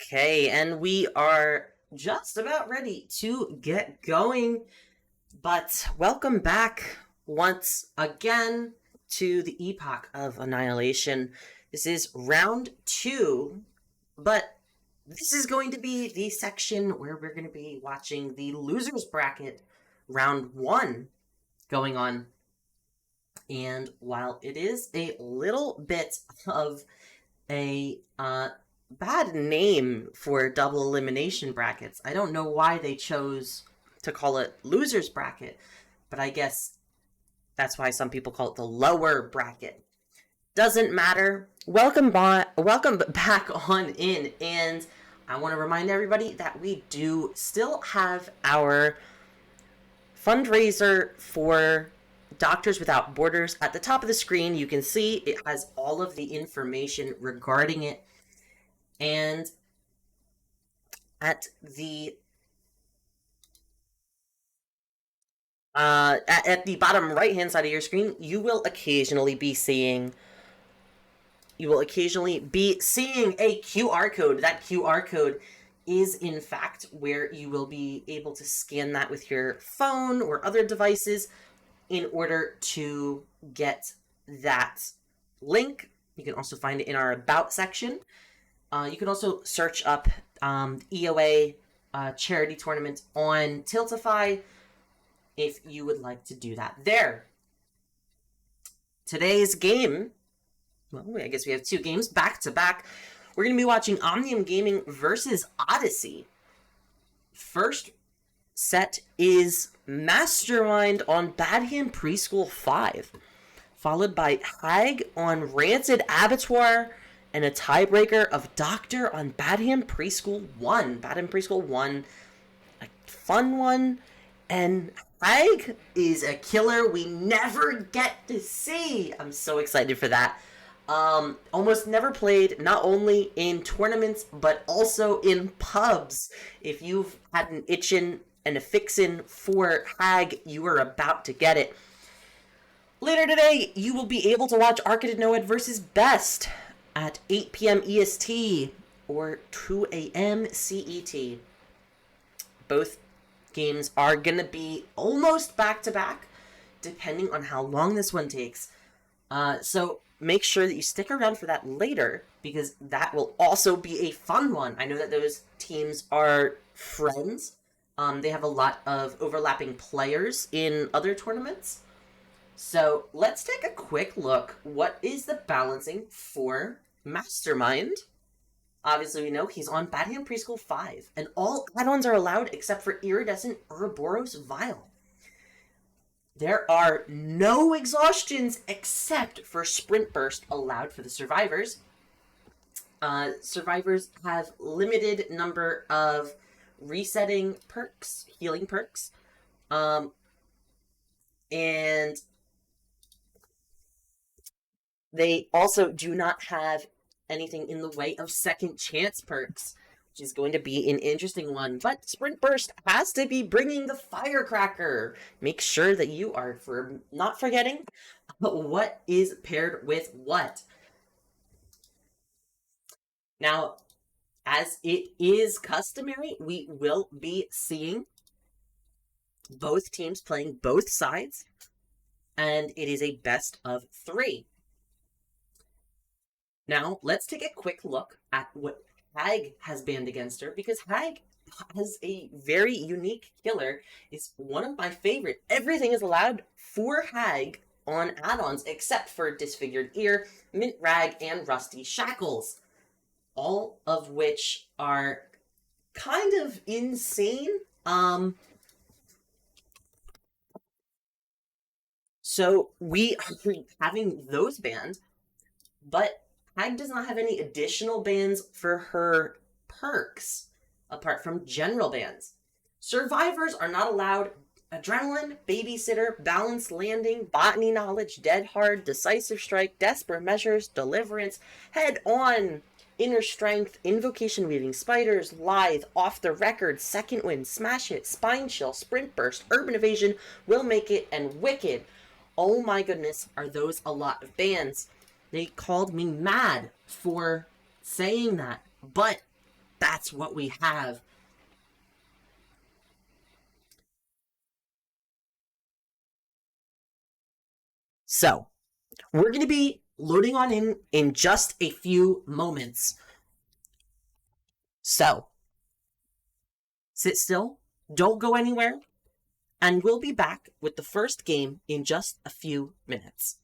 Okay, and we are just about ready to get going. But welcome back once again to the Epoch of Annihilation. This is round two, but this is going to be the section where we're going to be watching the losers bracket round one going on. And while it is a little bit of a bad name for double elimination brackets. I don't know why they chose to call it losers bracket, but I guess that's why some people call it the lower bracket. Doesn't matter. Welcome back on in, and I want to remind everybody that we do still have our fundraiser for Doctors Without Borders. At the top of the screen, you can see it has all of the information regarding it. And at the bottom right hand side of your screen, you will occasionally be seeing a QR code. That QR code is in fact where you will be able to scan that with your phone or other devices in order to get that link. You can also find it in our About section. You can also search up EOA charity tournament on Tiltify if you would like to do that there. Today's game, well, I guess we have two games back to back. We're going to be watching Omnium Gaming versus Odisea. First set is Mastermind on Badham Preschool 5, followed by Hag on Rancid Abattoir, and a tiebreaker of Doctor on Badham Preschool 1. Badham Preschool 1, a fun one, and Hag is a killer we never get to see. I'm so excited for that. Almost never played, not only in tournaments, but also in pubs. If you've had an itchin' and a fixin' for Hag, you are about to get it. Later today, you will be able to watch Arcade Noed versus Best at 8 p.m. EST or 2 a.m. CET. Both games are going to be almost back-to-back, depending on how long this one takes. So make sure that you stick around for that later, because that will also be a fun one. I know that those teams are friends. They have a lot of overlapping players in other tournaments. So let's take a quick look. What is the balancing for Mastermind? Obviously, we know he's on Badham Preschool 5, and all add-ons are allowed except for Iridescent Ouroboros Vial. There are no exhaustions except for Sprint Burst allowed for the survivors. Survivors have limited number of resetting perks, healing perks, and they also do not have anything in the way of second chance perks, which is going to be an interesting one. But Sprint Burst has to be bringing the firecracker. Make sure that you are not forgetting what is paired with what. Now, as it is customary, we will be seeing both teams playing both sides, and it is a best of 3. Now, let's take a quick look at what Hag has banned against her, because Hag has a very unique killer. It's one of my favorite. Everything is allowed for Hag on add-ons except for Disfigured Ear, Mint Rag, and Rusty Shackles. All of which are kind of insane. So we are having those banned, but Hag does not have any additional bans for her perks, apart from general bans. Survivors are not allowed Adrenaline, Babysitter, Balanced Landing, Botany Knowledge, Dead Hard, Decisive Strike, Desperate Measures, Deliverance, Head On, Inner Strength, Invocation Weaving Spiders, Lithe, Off the Record, Second Wind, Smash Hit, Spine Chill, Sprint Burst, Urban Evasion, Will Make It, and Wicked. Oh my goodness, are those a lot of bans. They called me mad for saying that, but that's what we have. So, we're going to be loading on in just a few moments. So, sit still, don't go anywhere, and we'll be back with the first game in just a few minutes.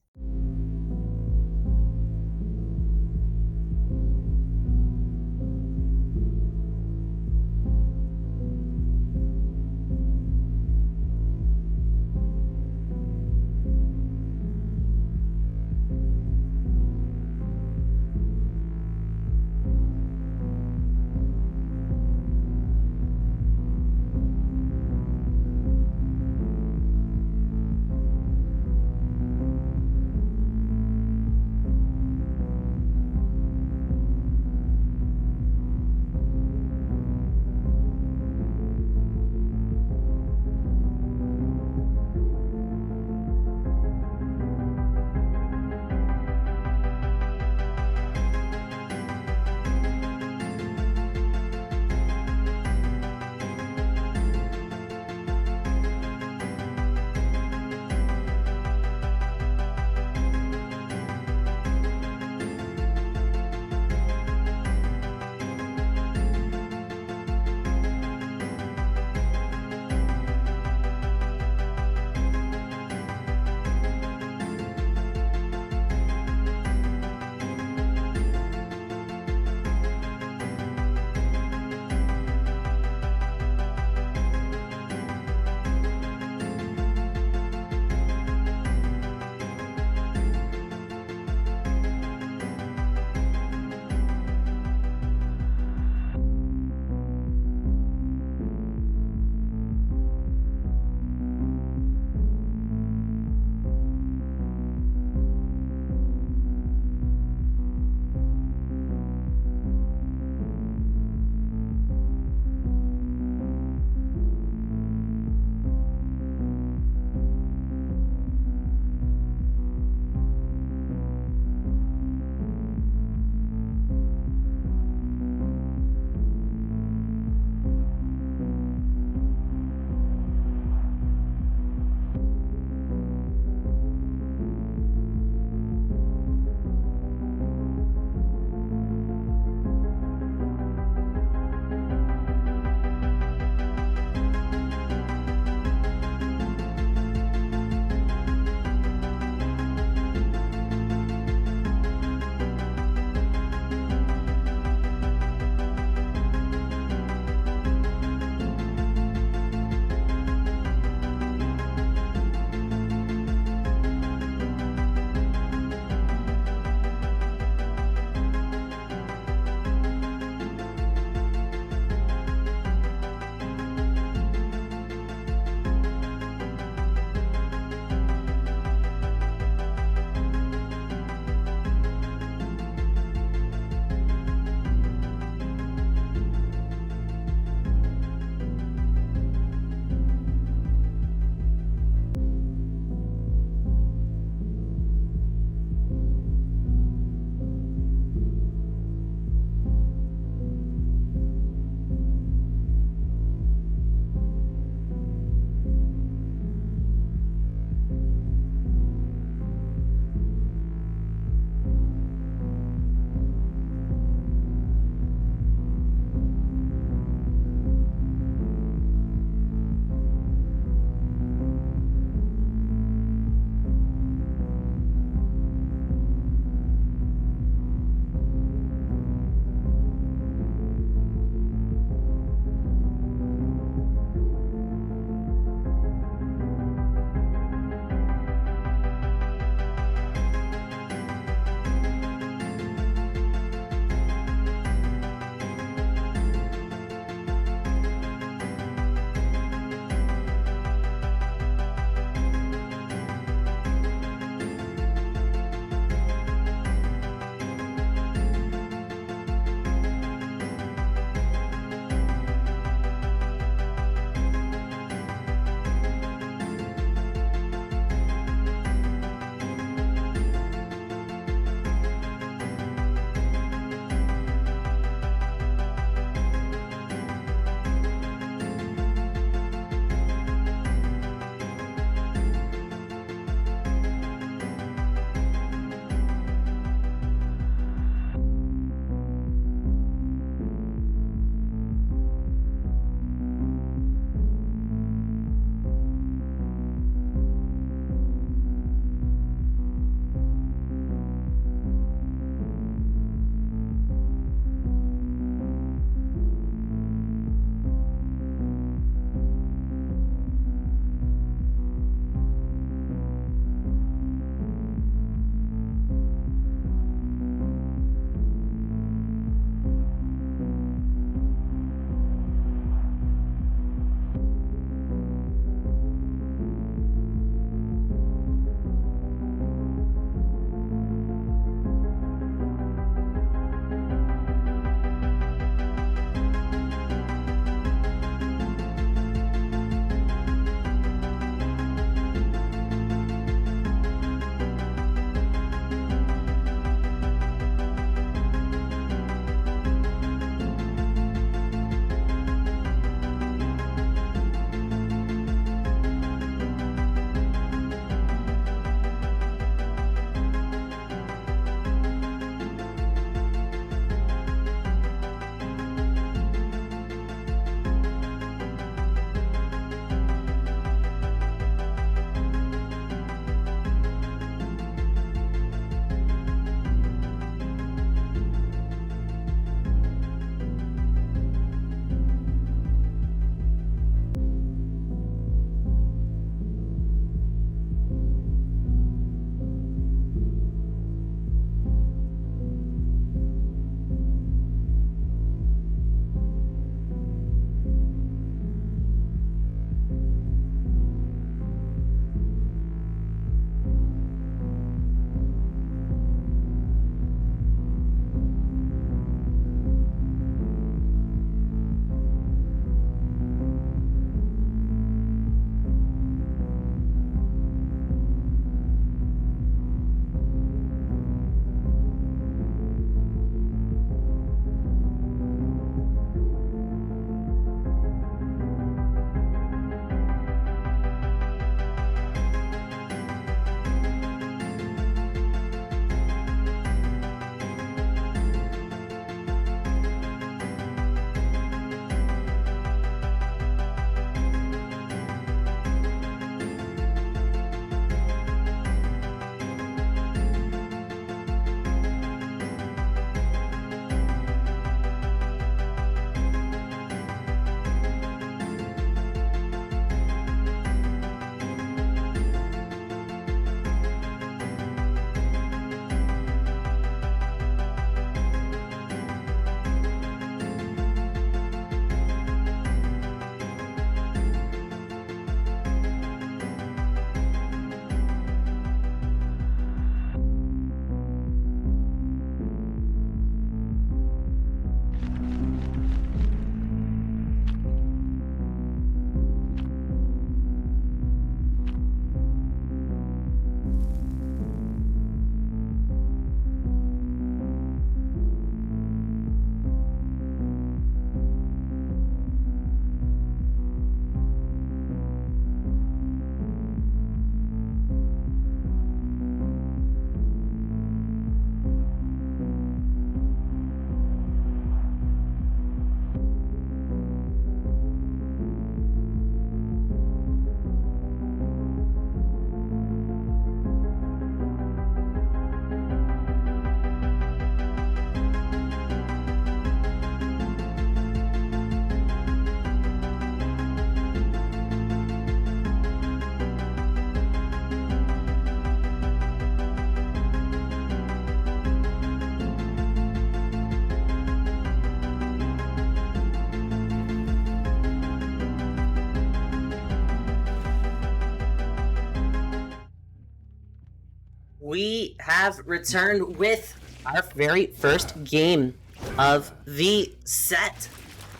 We have returned with our very first game of the set.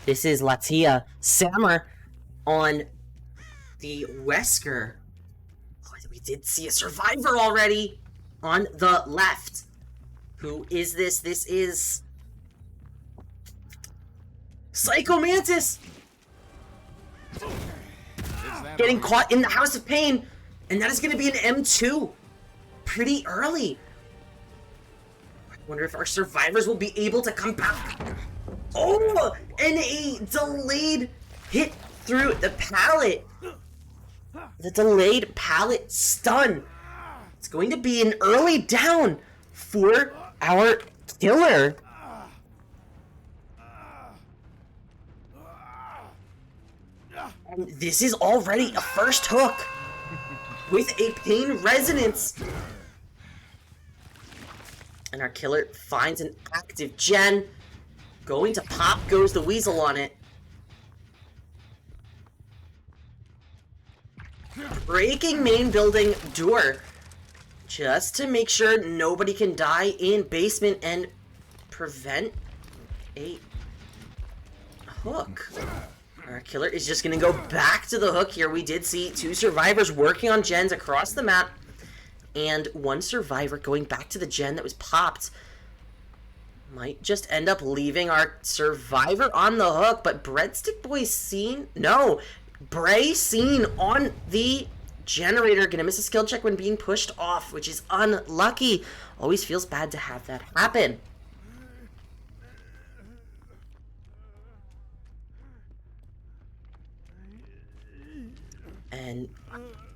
This is Latia Sammer on the Wesker. Oh, we did see a survivor already on the left. Who is this? This is Psycho Mantis! Getting caught in the House of Pain, and that is going to be an M2 pretty early. I wonder if our survivors will be able to come back. Oh, and a delayed hit through the pallet. The delayed pallet stun. It's going to be an early down for our killer. And this is already a first hook with a pain resonance. And our killer finds an active gen. Going to pop goes the weasel on it. Breaking main building door. Just to make sure nobody can die in basement and prevent a hook. Our killer is just going to go back to the hook here. We did see two survivors working on gens across the map. And one survivor going back to the gen that was popped. Might just end up leaving our survivor on the hook. But Breadstick Boy seen? No. Bray seen on the generator. Gonna miss a skill check when being pushed off, which is unlucky. Always feels bad to have that happen. And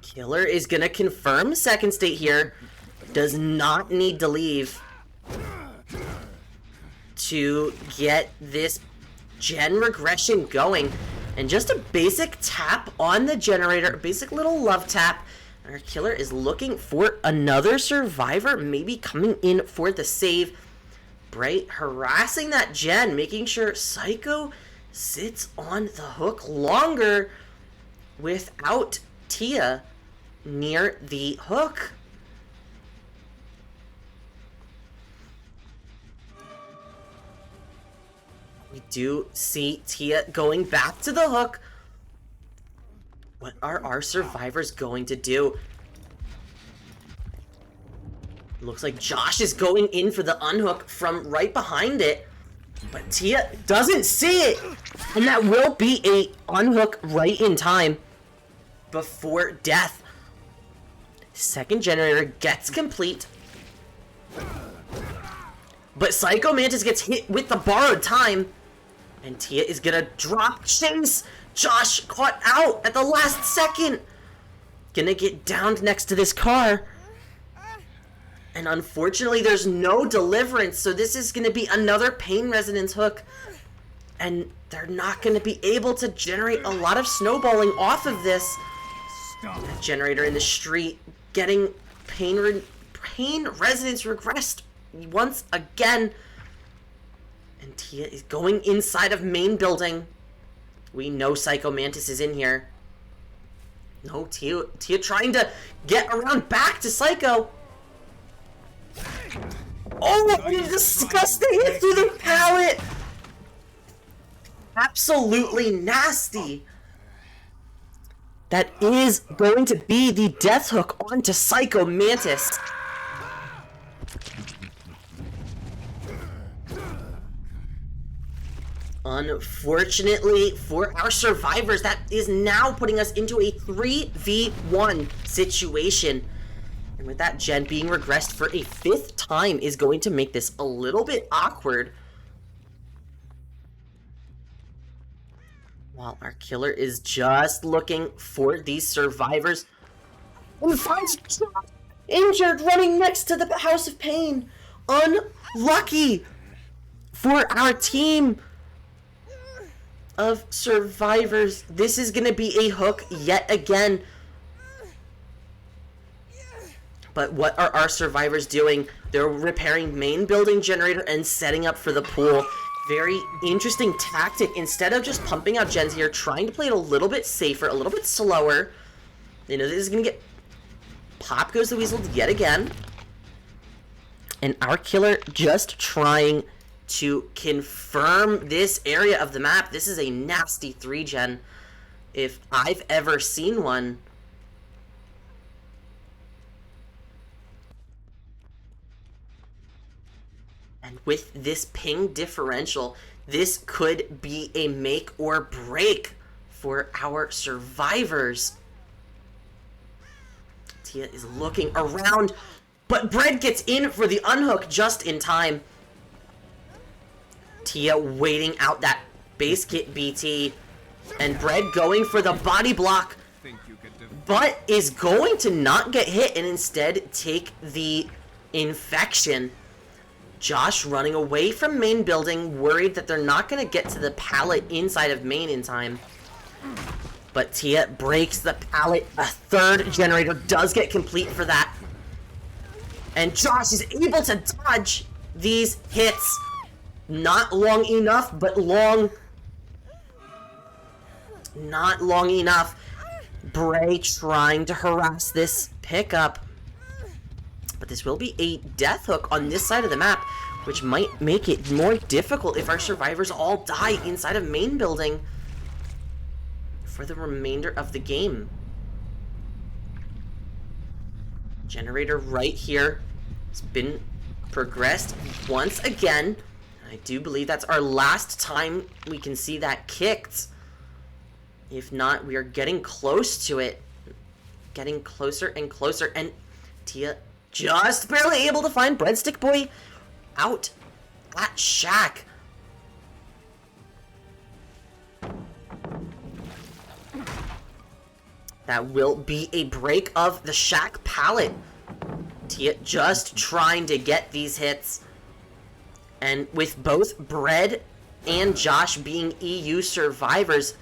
killer is gonna confirm second state here. Does not need to leave to get this gen regression going. And just a basic tap on the generator, a basic little love tap. And our killer is looking for another survivor, maybe coming in for the save. Bray harassing that gen, making sure Psycho sits on the hook longer without Tia near the hook. We do see Tia going back to the hook. What are our survivors going to do? Looks like Josh is going in for the unhook from right behind it. But Tia doesn't see it. And that will be a unhook right in time before death. Second generator gets complete. But Psycho Mantis gets hit with the borrowed time. And Tia is gonna drop chase. Josh caught out at the last second. Gonna get downed next to this car. And unfortunately, there's no deliverance. So this is gonna be another pain resonance hook. And they're not gonna be able to generate a lot of snowballing off of this. That generator in the street getting pain resonance regressed once again. And Tia is going inside of main building. We know Psycho Mantis is in here. No, Tia trying to get around back to Psycho. Oh, what a disgusting hit through the pallet. Absolutely nasty. That is going to be the death hook onto Psycho Mantis. Unfortunately for our survivors, that is now putting us into a 3v1 situation. And with that gen being regressed for a 5th time is going to make this a little bit awkward. While our killer is just looking for these survivors. And finds injured running next to the House of Pain. Unlucky for our team of survivors. This is gonna be a hook yet again. But what are our survivors doing? They're repairing main building generator and setting up for the pool. Very interesting tactic. Instead of just pumping out gens here, trying to play it a little bit safer, a little bit slower. You know, this is gonna get... Pop goes the weasel yet again. And our killer just trying to confirm this area of the map. This is a nasty 3-gen if I've ever seen one. And with this ping differential, this could be a make or break for our survivors. Tia is looking around, but Bread gets in for the unhook just in time. Tia waiting out that base kit BT, and Bread going for the body block, but is going to not get hit and instead take the infection. Josh running away from main building, worried that they're not going to get to the pallet inside of main in time. But Tia breaks the pallet. A third generator does get complete for that. And Josh is able to dodge these hits. Not long enough, but long. Not long enough. Bray trying to harass this pickup. But this will be a death hook on this side of the map, which might make it more difficult if our survivors all die inside of main building for the remainder of the game. Generator right here has been progressed once again. I do believe that's our last time we can see that kicked. If not, we are getting close to it. Getting closer and closer. And Tia just barely able to find Breadstick Boy out at Shack. That will be a break of the Shack pallet. Tia just trying to get these hits. And with both Bread and Josh being EU survivors,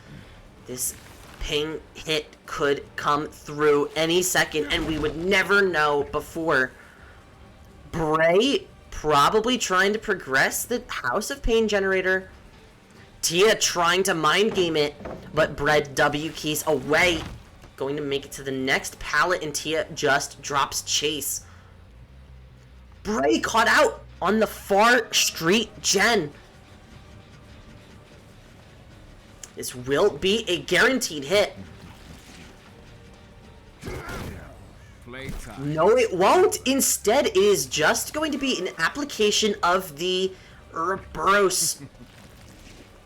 this ping hit could come through any second, and we would never know before. Bray probably trying to progress the House of Pain generator. Tia trying to mind game it, but Bread W keys away. Going to make it to the next pallet, and Tia just drops chase. Bray caught out on the far street gen. This will be a guaranteed hit. No, it won't. Instead, it is just going to be an application of the Ouroboros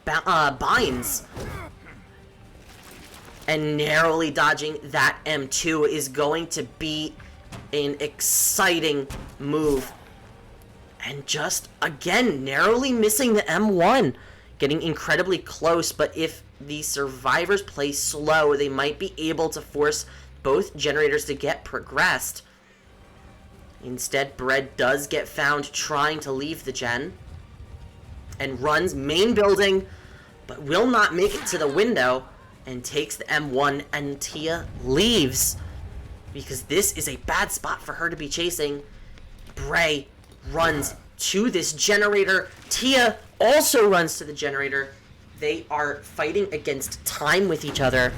binds. And narrowly dodging that M2 is going to be an exciting move. And just, again, narrowly missing the M1. Getting incredibly close, but if the survivors play slow, they might be able to force both generators to get progressed. Instead, Bread does get found trying to leave the gen. And runs main building, but will not make it to the window. And takes the M1, and Tia leaves. Because this is a bad spot for her to be chasing. Bray runs to this generator. Tia also runs to the generator. They are fighting against time with each other.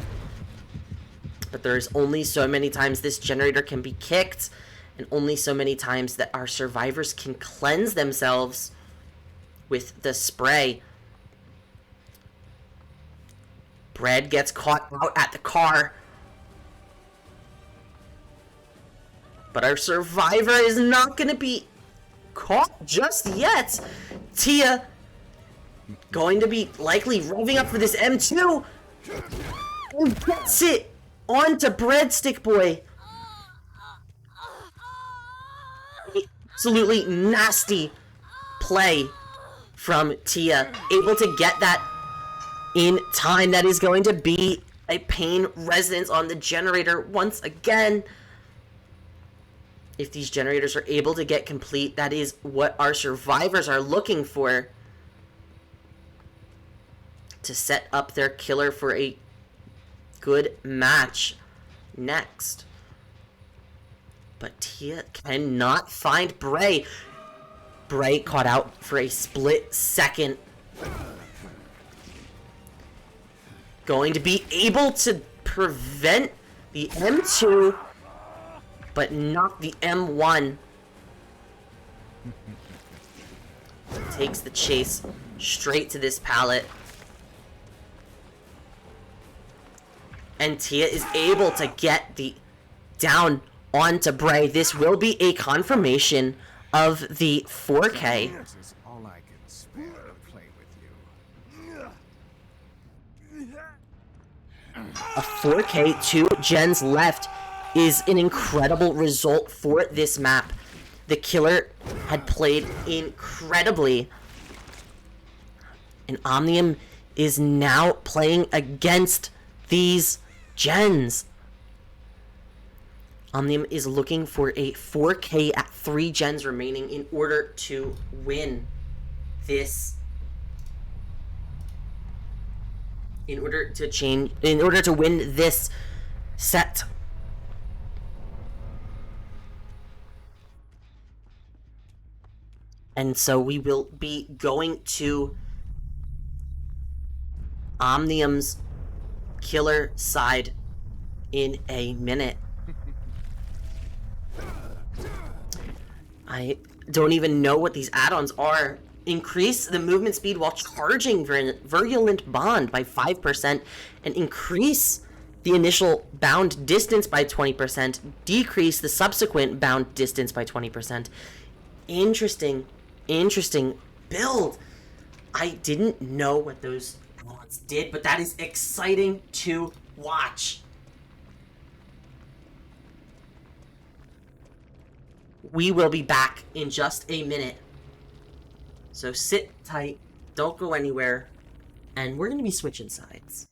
But there's only so many times this generator can be kicked, and only so many times that our survivors can cleanse themselves with the spray. Bread gets caught out at the car. But our survivor is not going to be caught just yet. Tia going to be likely revving up for this M2. And gets it onto Breadstick Boy. Absolutely nasty play from Tia. Able to get that in time. That is going to be a pain resonance on the generator once again. If these generators are able to get complete, that is what our survivors are looking for. To set up their killer for a good match next. But Tia cannot find Bray. Bray caught out for a split second. Going to be able to prevent the M2, but not the M1. Takes the chase straight to this pallet. And Tia is able to get the down onto Bray. This will be a confirmation of the 4K. This is all I can spare to play with you. A 4K, 2 gens left is an incredible result for this map. The killer had played incredibly. And Omnium is now playing against these gens. Omnium is looking for a 4K at 3 gens remaining in order to win this. In order to win this set. And so we will be going to Omnium's killer side in a minute. I don't even know what these add-ons are. Increase the movement speed while charging Virulent Bond by 5% and increase the initial bound distance by 20%, decrease the subsequent bound distance by 20%. Interesting build. I didn't know what those add-ons did, but that is exciting to watch. We will be back in just a minute. So sit tight, don't go anywhere, and we're going to be switching sides.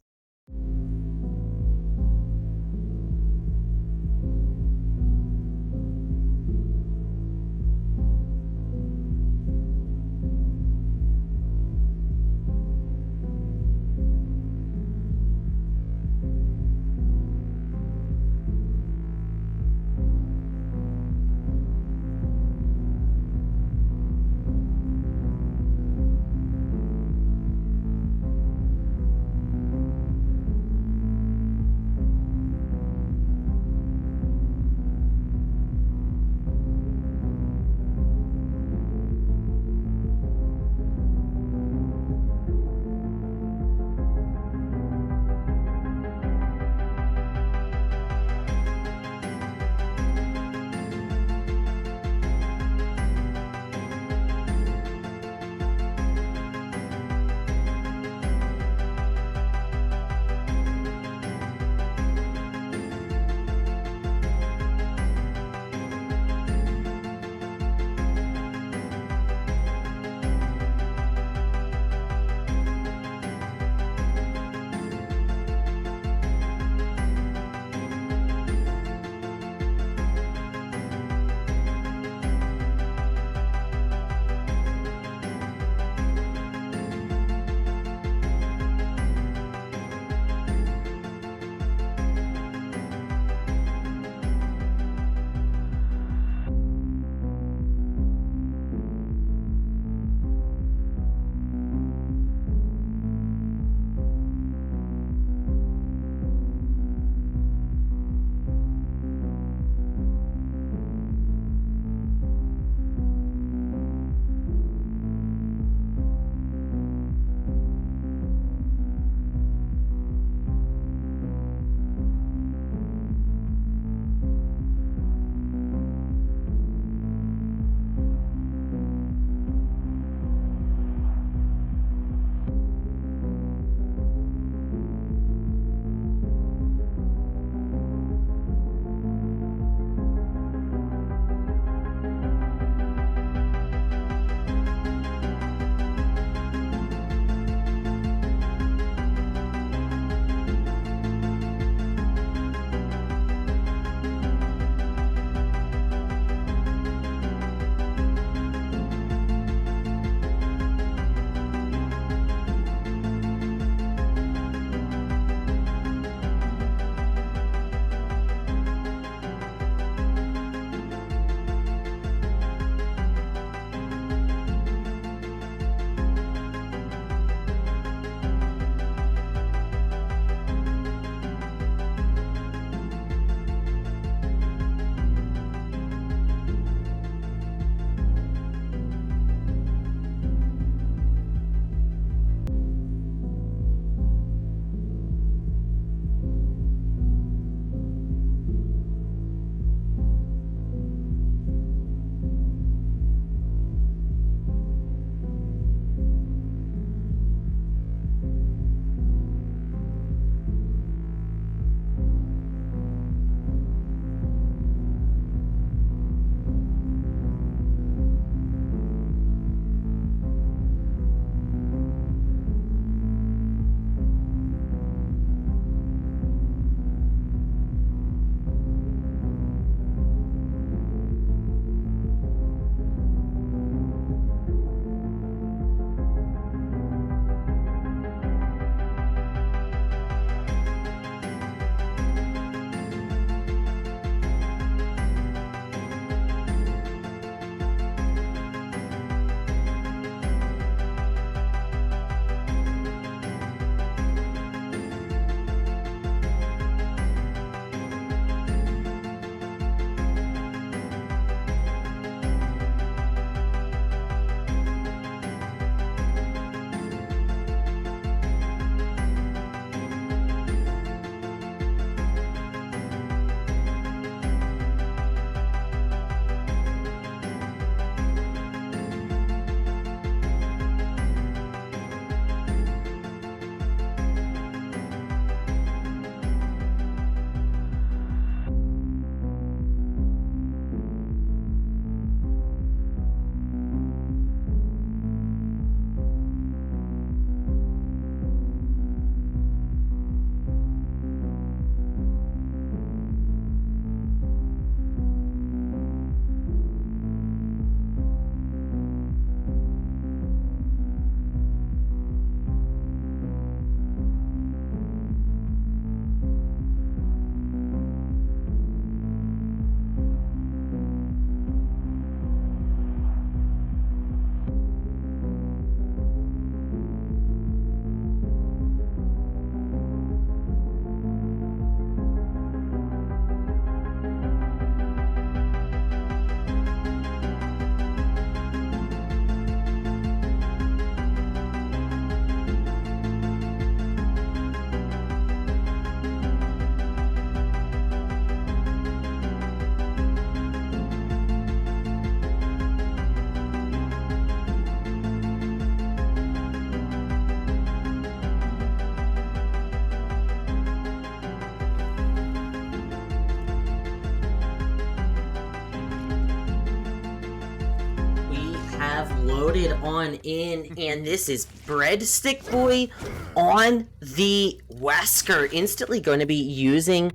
have loaded on in, and this is Breadstick Boy on the Wesker, instantly going to be using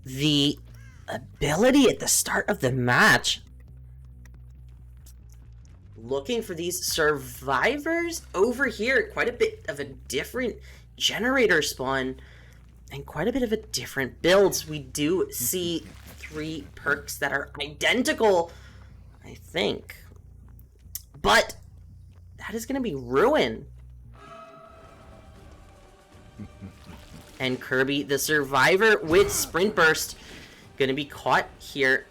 the ability at the start of the match. Looking for these survivors over here. Quite a bit of a different generator spawn and quite a bit of a different builds. We do see 3 perks that are identical, I think. But that is going to be ruin. And Kirby, the survivor with Sprint Burst, going to be caught here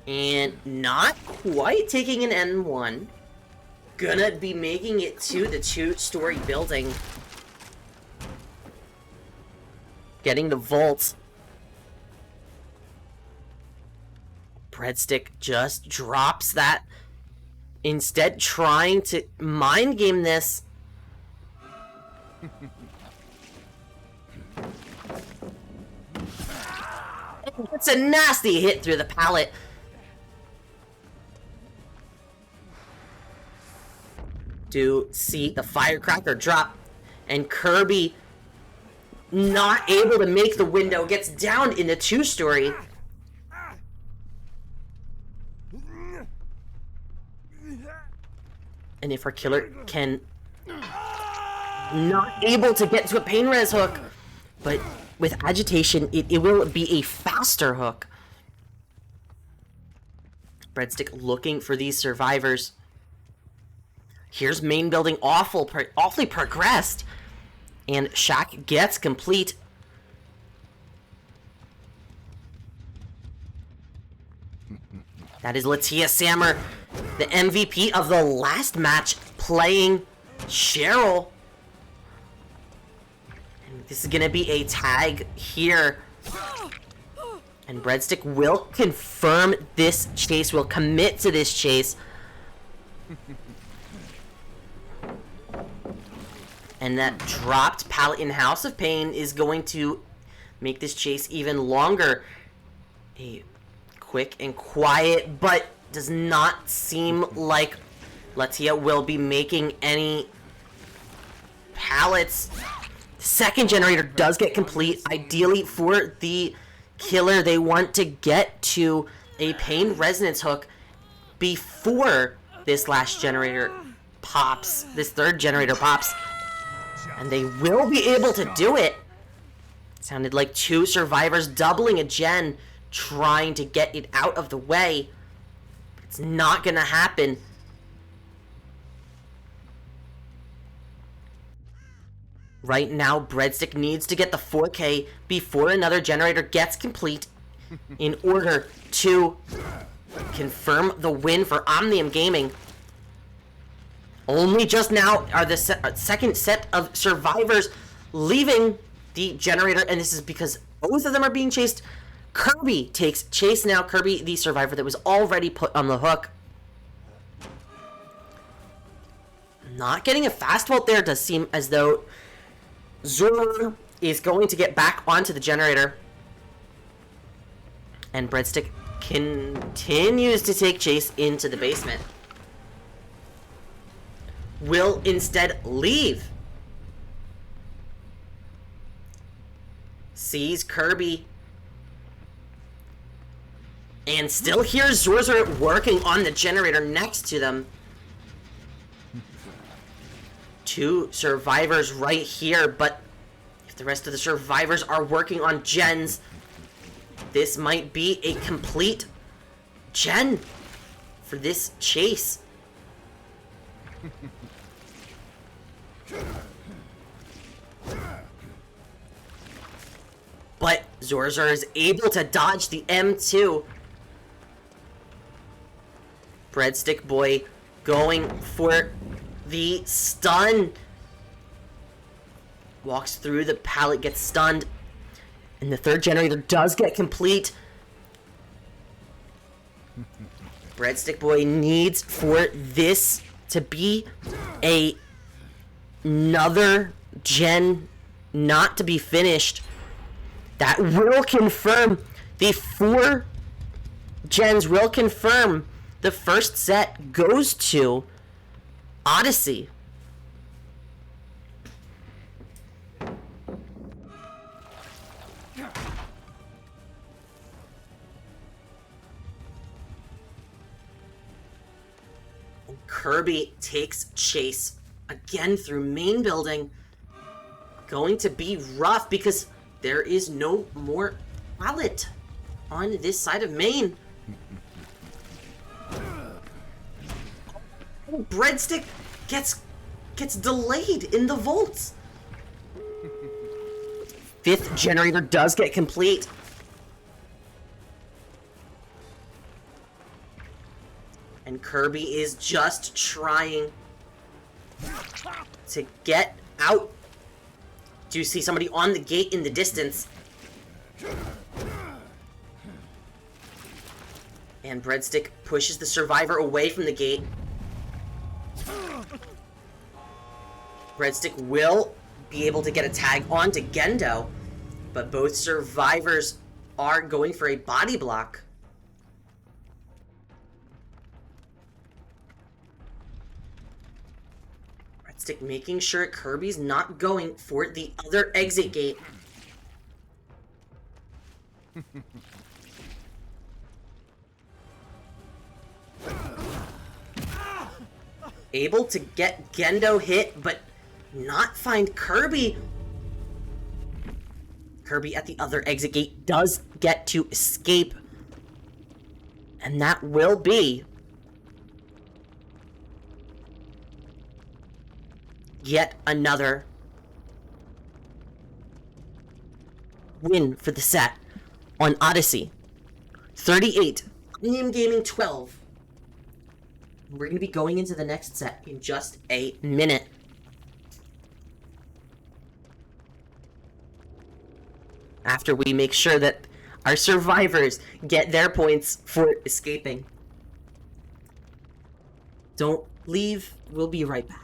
and not quite taking an N1. Gonna be making it to the 2-story building. Getting the vault. Breadstick just drops that. Instead, trying to mind game this. It's a nasty hit through the pallet. Do see the firecracker drop, and Kirby not able to make the window, gets down in the 2-story. And if our killer can not able to get to a pain res hook, but with agitation it will be a faster hook. Breadstick looking for these survivors. Here's main building, awfully progressed, and Shack gets complete. That is Latia Sammer, the MVP of the last match, playing Cheryl. And this is gonna be a tag here. And Breadstick will confirm this chase, will commit to this chase. And that dropped pallet in House of Pain is going to make this chase even longer. A quick and quiet, but does not seem like Latia will be making any pallets. Second generator does get complete. Ideally for the killer, they want to get to a pain resonance hook before this last generator pops, this third generator pops. And they will be able to do it. Sounded like 2 survivors doubling a gen, trying to get it out of the way. It's not gonna happen. Right now, Breadstick needs to get the 4K before another generator gets complete in order to confirm the win for Omnium Gaming. Only just now are the second set of survivors leaving the generator, and this is because both of them are being chased. Kirby takes chase now. Kirby, the survivor that was already put on the hook. Not getting a fast vault there. Does seem as though Zor is going to get back onto the generator. And Breadstick continues to take chase into the basement. Will instead leave. Sees Kirby. And still hears Zorzor working on the generator next to them. 2 survivors right here, but if the rest of the survivors are working on gens, this might be a complete gen for this chase. But Zorzor is able to dodge the M2. Breadstick Boy going for the stun. Walks through the pallet, gets stunned. And the third generator does get complete. Breadstick Boy needs for this to be another gen not to be finished. That will confirm the 4 gens will confirm the first set goes to Odyssey. Kirby takes chase again through main building. Going to be rough because there is no more pallet on this side of main. Breadstick gets delayed in the vaults. Fifth generator does get complete. And Kirby is just trying to get out. Do you see somebody on the gate in the distance? And Breadstick pushes the survivor away from the gate. Breadstick will be able to get a tag onto Gendo, but both survivors are going for a body block. Breadstick making sure Kirby's not going for the other exit gate. Able to get Gendo hit, but not find Kirby. Kirby at the other exit gate does get to escape. And that will be yet another win for the set on Odyssey. 38, Omnium Gaming 12. We're going to be going into the next set in just a minute. After we make sure that our survivors get their points for escaping. Don't leave. We'll be right back.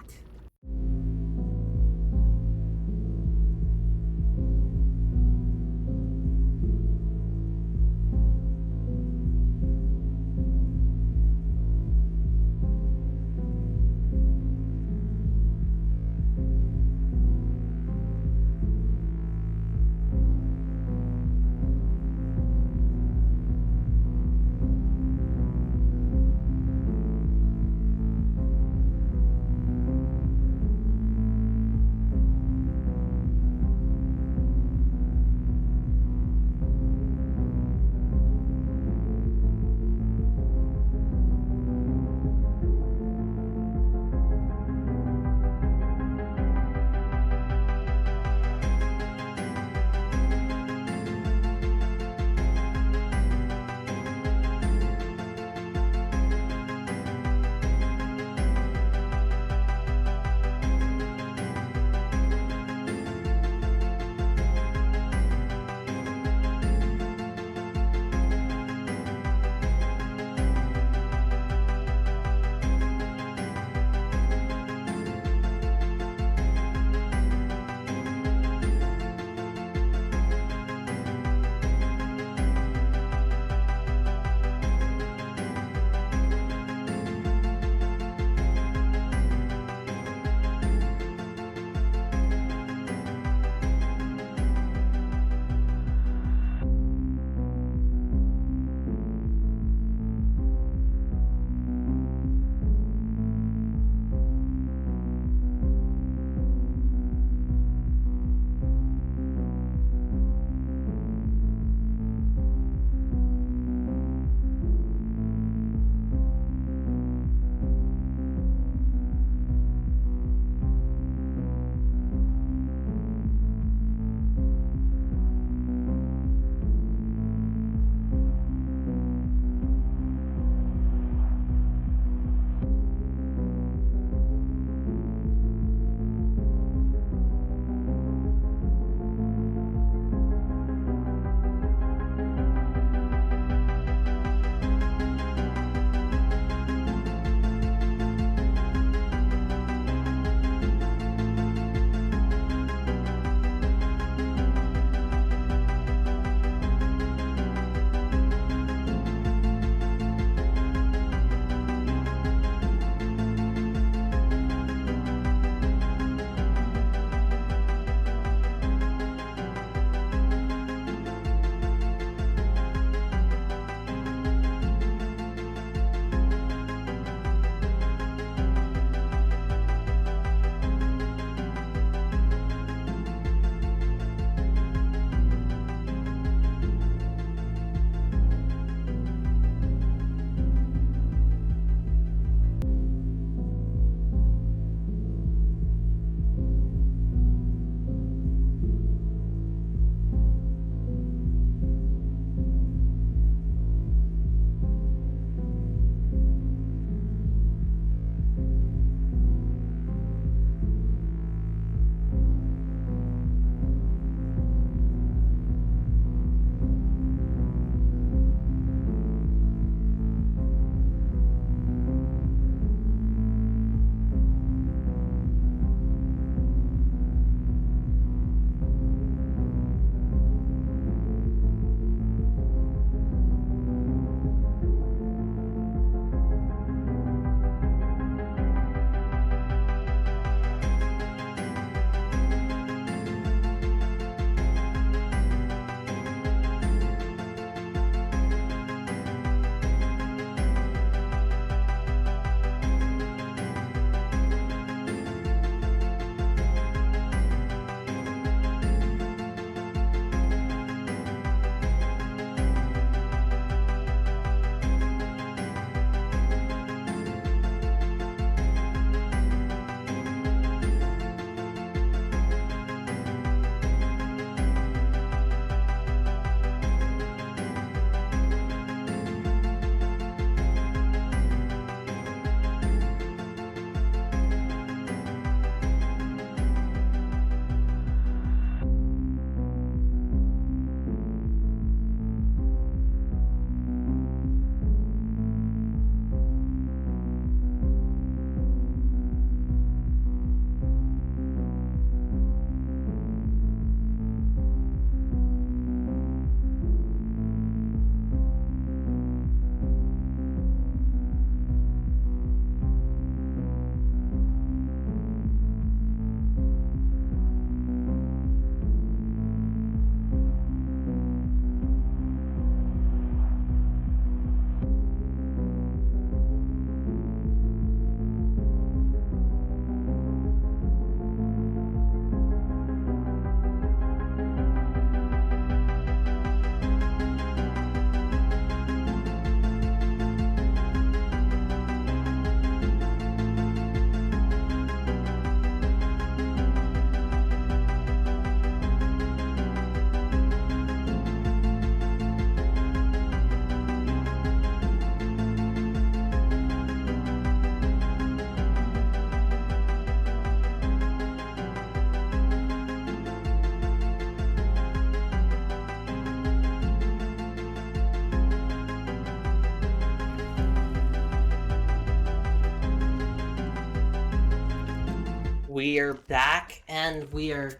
We are back, and we are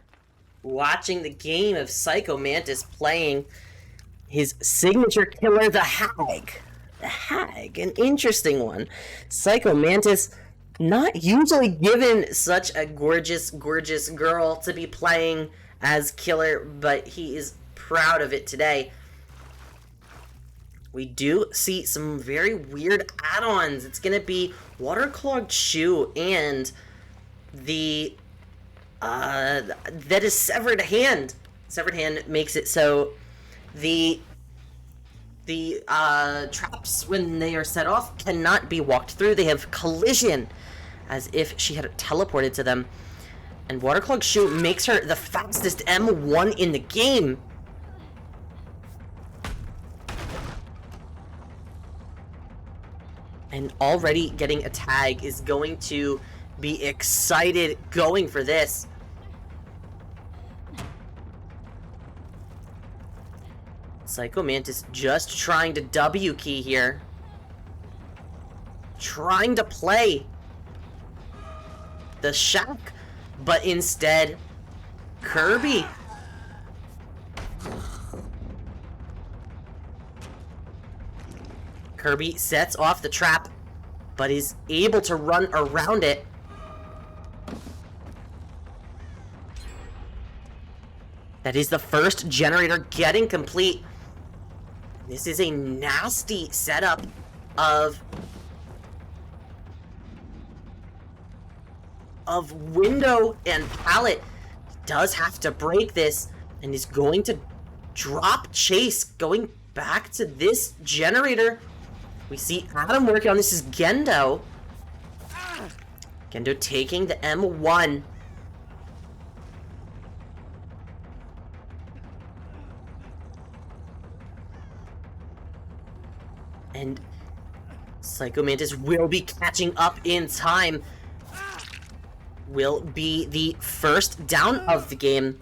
watching the game of Psycho Mantis playing his signature killer, the Hag. The Hag, an interesting one. Psycho Mantis, not usually given such a gorgeous, gorgeous girl to be playing as killer, but he is proud of it today. We do see some very weird add-ons. It's going to be Waterclogged Shoe and the that is Severed Hand. Severed Hand makes it so the traps, when they are set off, cannot be walked through. They have collision, as if she had teleported to them. And Waterclogged Shoe makes her the fastest M1 in the game. And already getting a tag is going to be excited going for this. Psycho Mantis just trying to W key here. Trying to play the shack, but instead, Kirby. Kirby sets off the trap, but is able to run around it. That is the first generator getting complete. This is a nasty setup of window and pallet. He does have to break this and is going to drop Chase, going back to this generator. We see Adam working on this. Is Gendo. Gendo taking the M1. And Psycho Mantis will be catching up in time. Will be the first down of the game.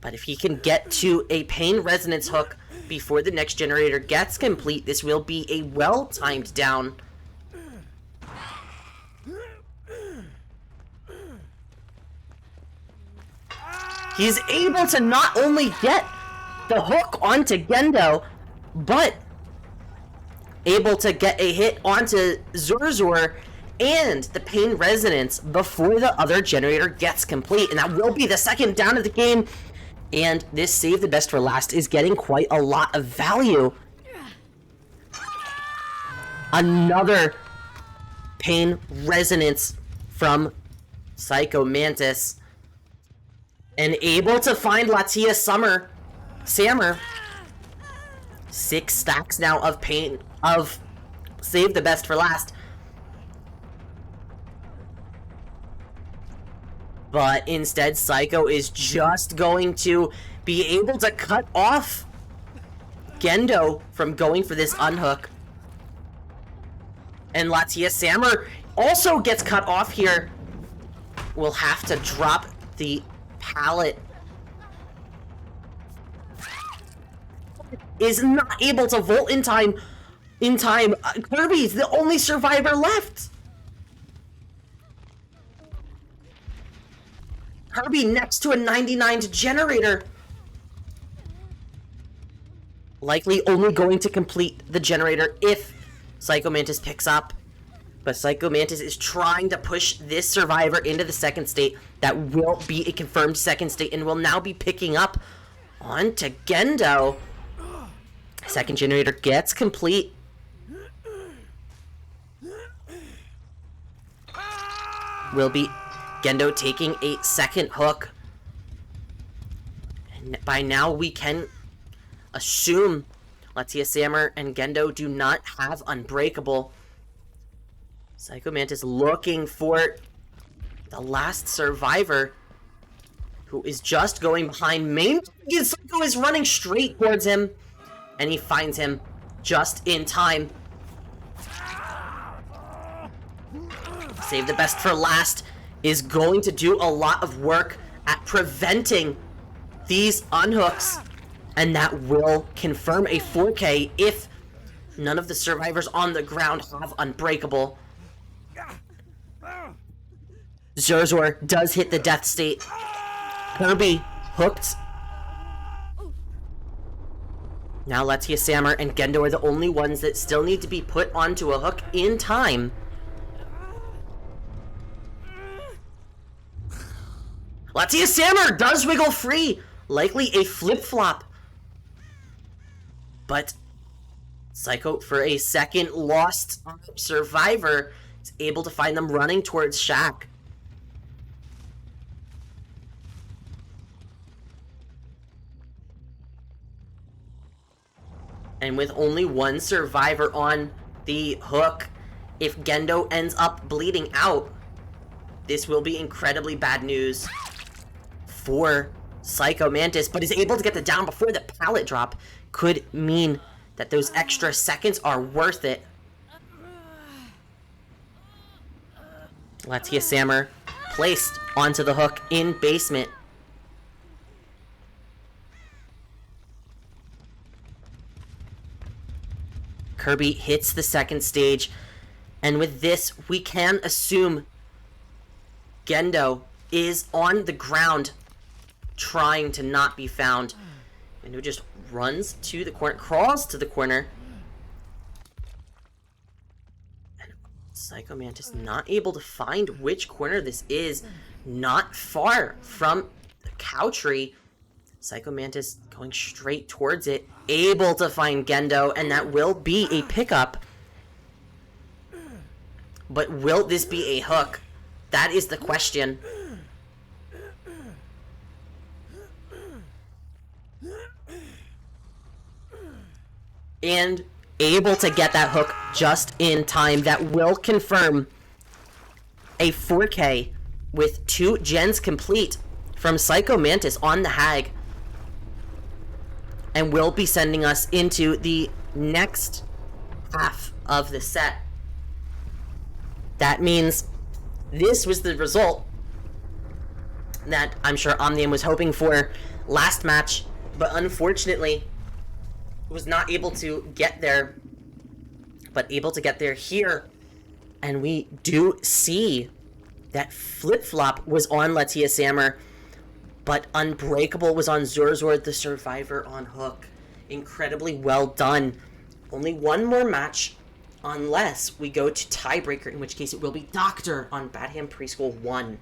But if he can get to a pain resonance hook before the next generator gets complete, this will be a well-timed down. He's able to not only get the hook onto Gendo, but able to get a hit onto Zurzur and the pain resonance before the other generator gets complete. And that will be the second down of the game. And this save the best for last is getting quite a lot of value. Another pain resonance from Psycho Mantis. And able to find Latia Sammer. 6 stacks now of pain, of save the best for last. But instead, Psycho is just going to be able to cut off Gendo from going for this unhook. And Latia Sammer also gets cut off here. We'll have to drop the pallet. Is not able to vault in time. Kirby's the only survivor left. Kirby next to a 99 generator. Likely only going to complete the generator if Psycho Mantis picks up. But Psycho Mantis is trying to push this survivor into the second state. That will be a confirmed second state and will now be picking up onto Gendo. Second generator gets complete. Will be Gendo taking a second hook. And by now we can assume Latia Sammer and Gendo do not have Unbreakable. Psycho Mantis looking for the last survivor, who is just going behind main. Psycho is running straight towards him, and he finds him just in time. Save the best for last is going to do a lot of work at preventing these unhooks, and that will confirm a 4K if none of the survivors on the ground have Unbreakable. Zurzor does hit the death state. Kirby hooked. Now Latia Sammer and Gendo are the only ones that still need to be put onto a hook in time. Latia Sammer does wiggle free. Likely a flip-flop. But Psycho, for a second lost survivor, is able to find them running towards Shaq. And with only one survivor on the hook, if Gendo ends up bleeding out, this will be incredibly bad news for Psycho Mantis, but is able to get the down before the pallet drop. Could mean that those extra seconds are worth it. Latia Sammer placed onto the hook in basement. Kirby hits the second stage, and with this, we can assume Gendo is on the ground trying to not be found. Gendo just runs to the corner, crawls to the corner. And Psycho Mantis not able to find which corner this is. Not far from the cow tree. Psycho Mantis going straight towards it, able to find Gendo, and that will be a pickup. But will this be a hook? That is the question. And able to get that hook just in time. That will confirm a 4K with 2 gens complete from Psycho Mantis on the Hag. And will be sending us into the next half of the set. That means this was the result that I'm sure Omnium was hoping for last match, but unfortunately was not able to get there, but able to get there here. And we do see that flip-flop was on Latia Sammer, but Unbreakable was on Zurzor, the survivor on hook. Incredibly well done. Only one more match, unless we go to tiebreaker, in which case it will be Doctor on Badham Preschool 1.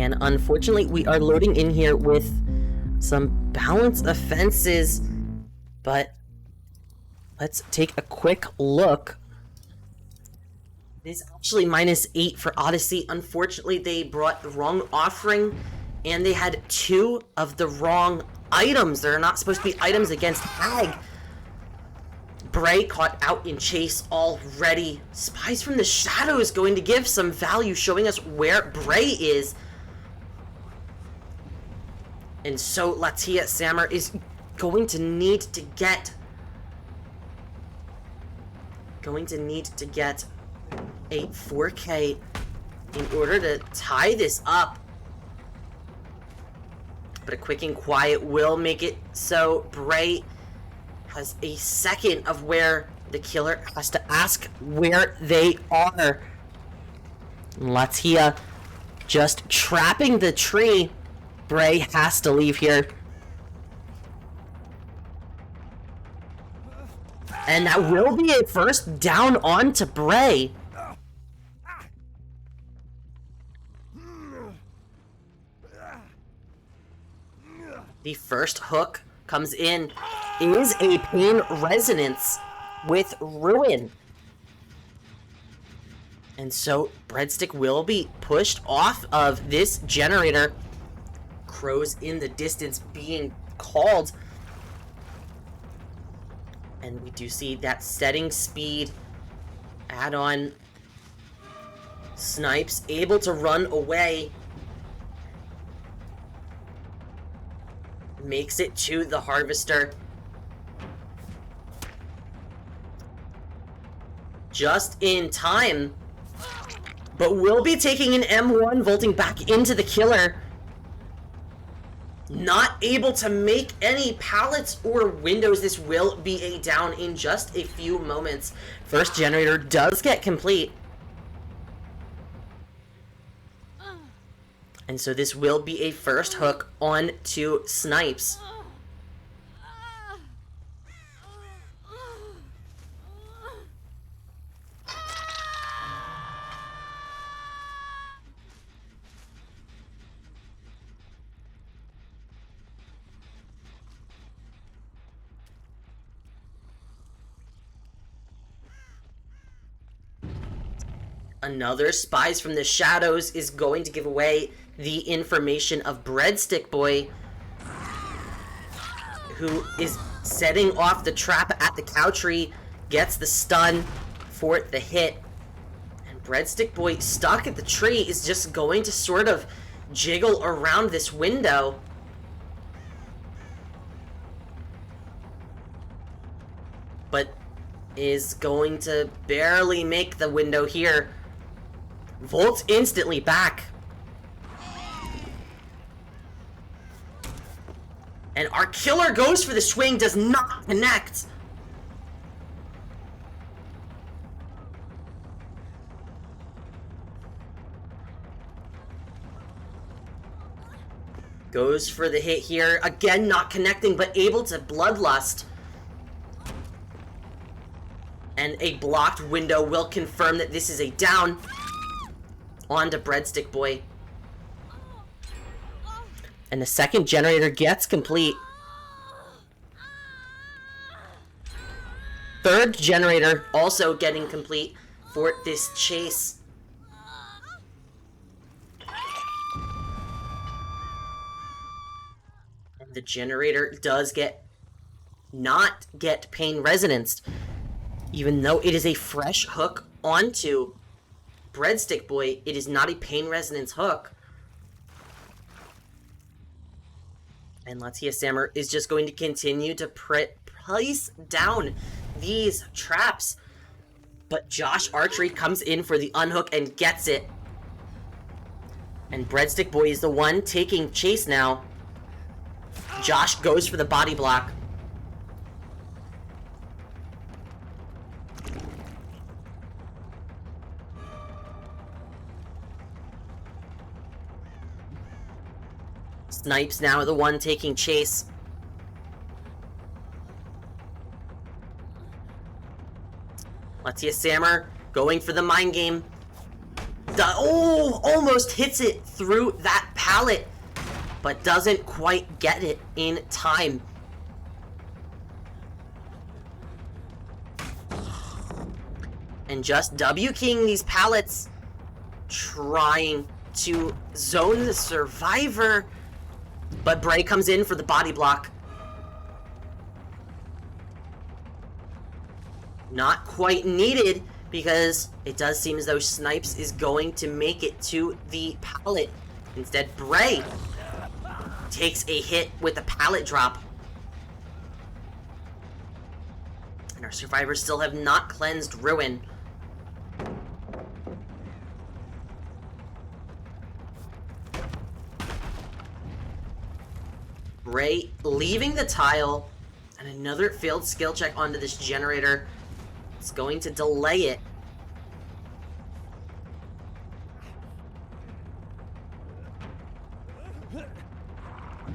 And unfortunately, we are loading in here with some balanced offenses, but let's take a quick look. It is actually -8 for Odyssey. Unfortunately, they brought the wrong offering, and they had 2 of the wrong items. They're not supposed to be items against Ag. Bray caught out in chase already. Spies from the Shadows going to give some value, showing us where Bray is. And so Latia Sammer is going to need to get a 4K in order to tie this up. But a quick and quiet will make it so Bray has a second of where the killer has to ask where they are. Latia just trapping the tree. Bray has to leave here. And that will be a first down onto Bray. The first hook comes in is a pain resonance with Ruin. And so Breadstick will be pushed off of this generator. Crows in the distance being called. And we do see that setting speed add-on. Snipes able to run away. Makes it to the Harvester. Just in time. But will be taking an M1, vaulting back into the killer. Not able to make any pallets or windows. This will be a down in just a few moments. First generator does get complete. And so this will be a first hook on to Snipes. Another Spies from the Shadows is going to give away the information of Breadstick Boy, who is setting off the trap at the cow tree, gets the stun for the hit. And Breadstick Boy, stuck at the tree, is just going to sort of jiggle around this window. But is going to barely make the window here. Volts instantly back. And our killer goes for the swing, does not connect. Goes for the hit here. Again, not connecting, but able to bloodlust. And a blocked window will confirm that this is a down. On to Breadstick Boy. And the second generator gets complete. Third generator also getting complete for this chase. And the generator does not get pain resonanced, even though it is a fresh hook onto Breadstick Boy. It is not a pain resonance hook. And Latia Sammer is just going to continue to place down these traps. But Josh Archery comes in for the unhook and gets it. And Breadstick Boy is the one taking chase now. Josh goes for the body block. Snipes now the one taking chase. Latia Sammer going for the mind game. Oh, almost hits it through that pallet, but doesn't quite get it in time. And just W-keying these pallets, trying to zone the survivor, but Bray comes in for the body block. Not quite needed, because it does seem as though Snipes is going to make it to the pallet. Instead, Bray takes a hit with a pallet drop. And our survivors still have not cleansed Ruin. Bray leaving the tile, and another failed skill check onto this generator. It's going to delay it.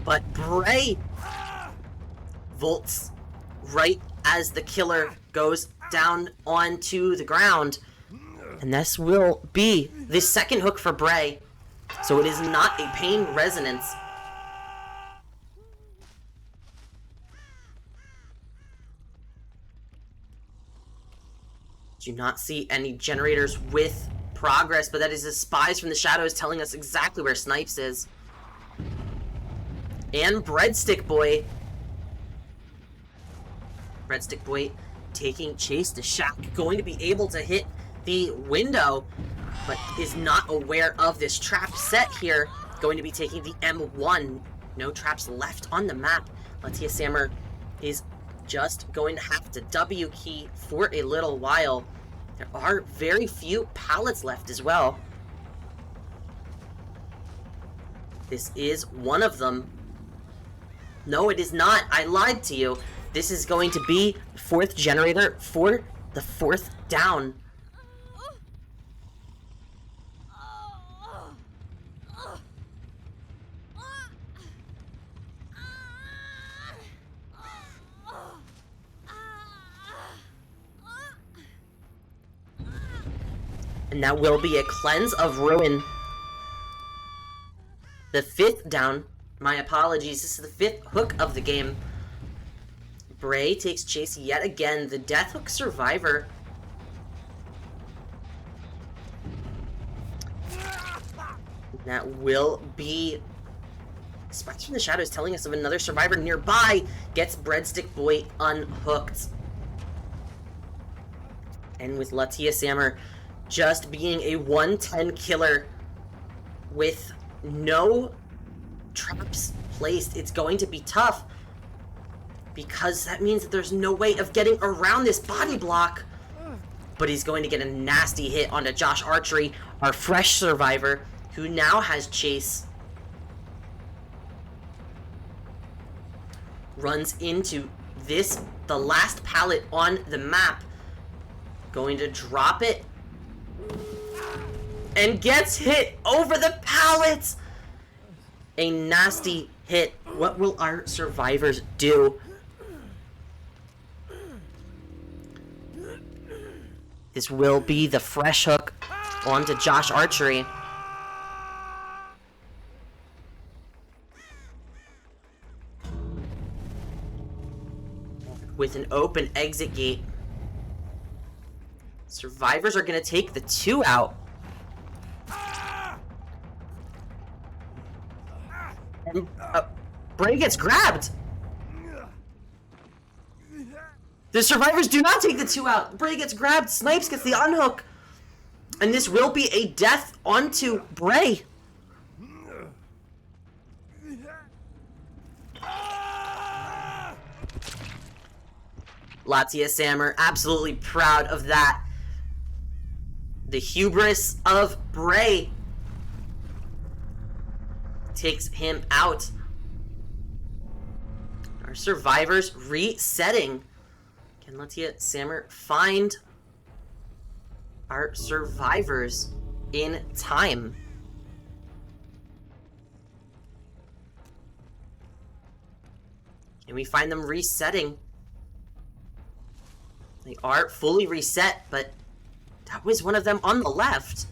But Bray vaults right as the killer goes down onto the ground. And this will be the second hook for Bray. So it is not a pain resonance. Do not see any generators with progress, but that is the spies from the shadows telling us exactly where Snipes is. And Breadstick Boy. Breadstick Boy taking chase to Shack, going to be able to hit the window, but is not aware of this trap set here. Going to be taking the M1. No traps left on the map. Latia Sammer is just going to have to W key for a little while. There are very few pallets left as well. This is one of them. No, it is not. I lied to you. This is going to be the fourth generator for the fourth down. And that will be a cleanse of Ruin. The fifth down. My apologies. This is the fifth hook of the game. Bray takes chase yet again. The death hook survivor. That will be Spies from the Shadows telling us of another survivor nearby. Gets Breadstick Boy unhooked. And with Latia Sammer just being a 110 killer with no traps placed, it's going to be tough, because that means that there's no way of getting around this body block. But he's going to get a nasty hit onto Josh Archery, our fresh survivor, who now has chase. Runs into the last pallet on the map. Going to drop it. And gets hit over the pallets. A nasty hit. What will our survivors do? This will be the fresh hook onto Josh Archery. With an open exit gate. Survivors are going to take the 2 out. And Bray gets grabbed. The survivors do not take the 2 out. Bray gets grabbed. Snipes gets the unhook. And this will be a death onto Bray. Latia Sammer absolutely proud of that. The hubris of Bray takes him out. Our survivors resetting. Can Latia Sammer find our survivors in time? Can we find them resetting? They are fully reset, but that was one of them on the left.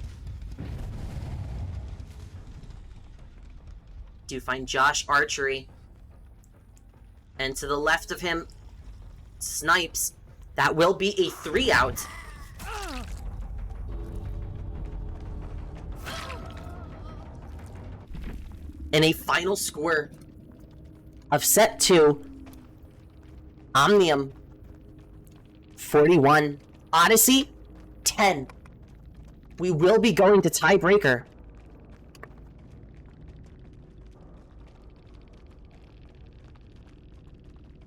do find Josh Archery. And to the left of him, Snipes. That will be a 3-out. And a final score of set 2, Omnium 41, Odyssey 10. We will be going to tiebreaker.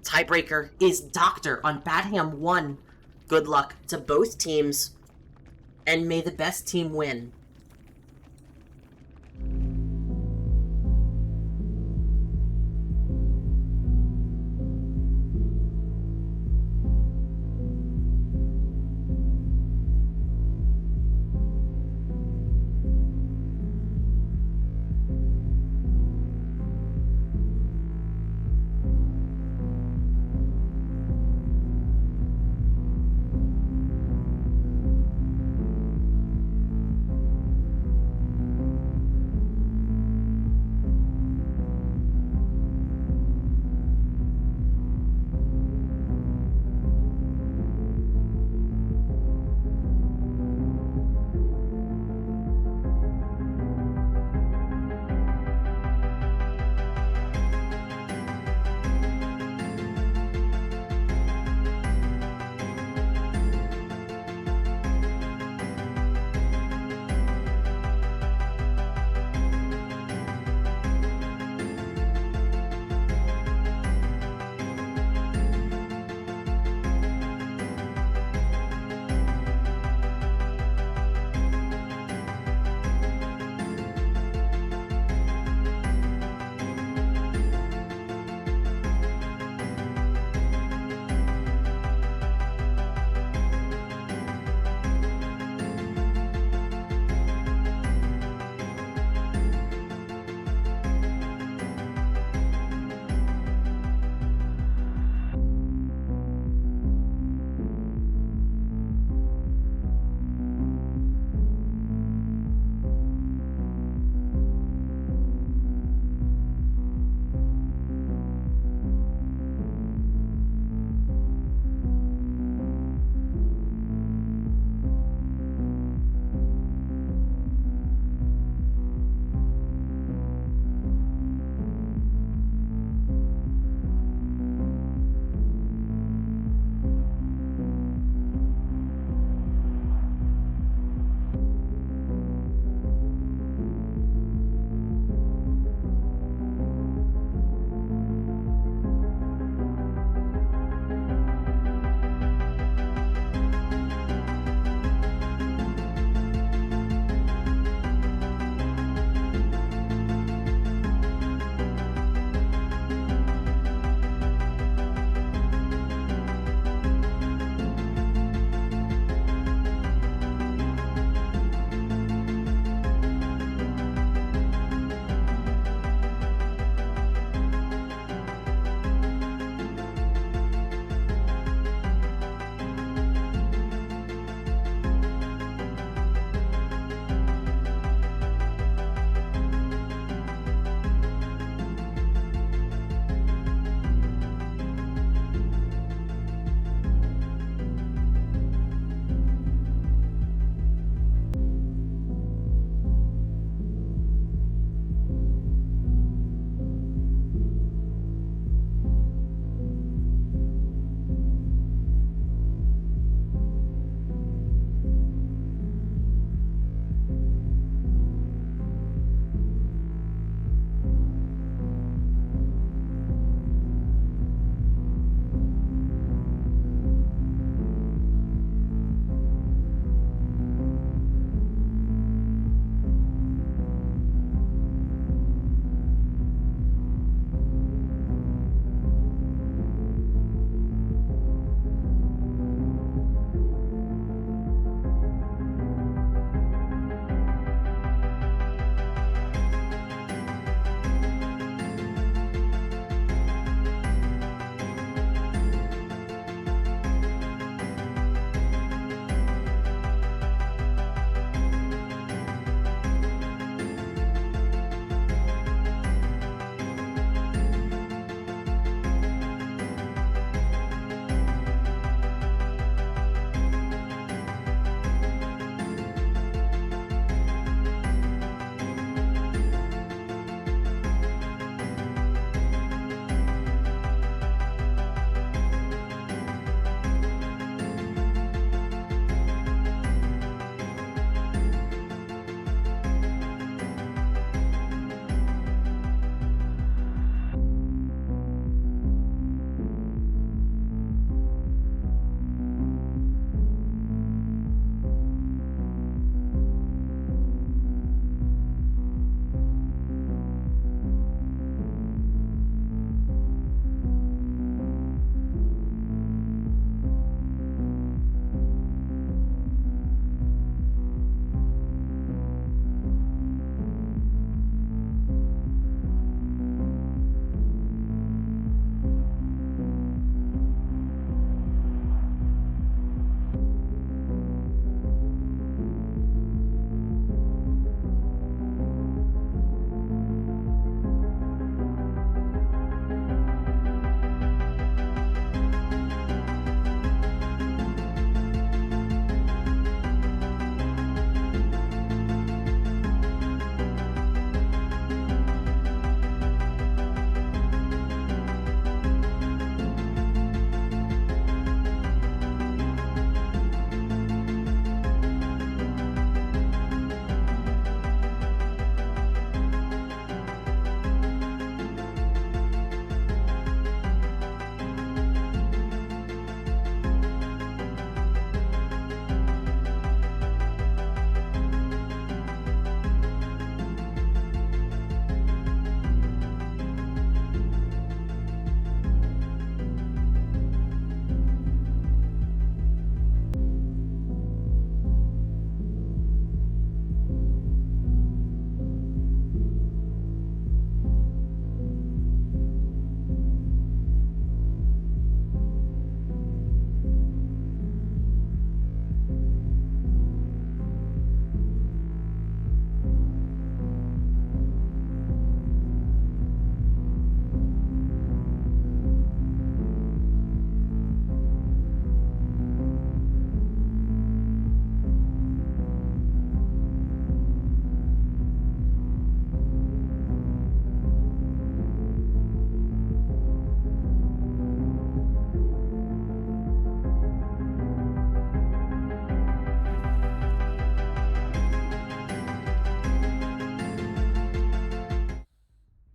Tiebreaker is Doctor on Batham 1. Good luck to both teams, and may the best team win.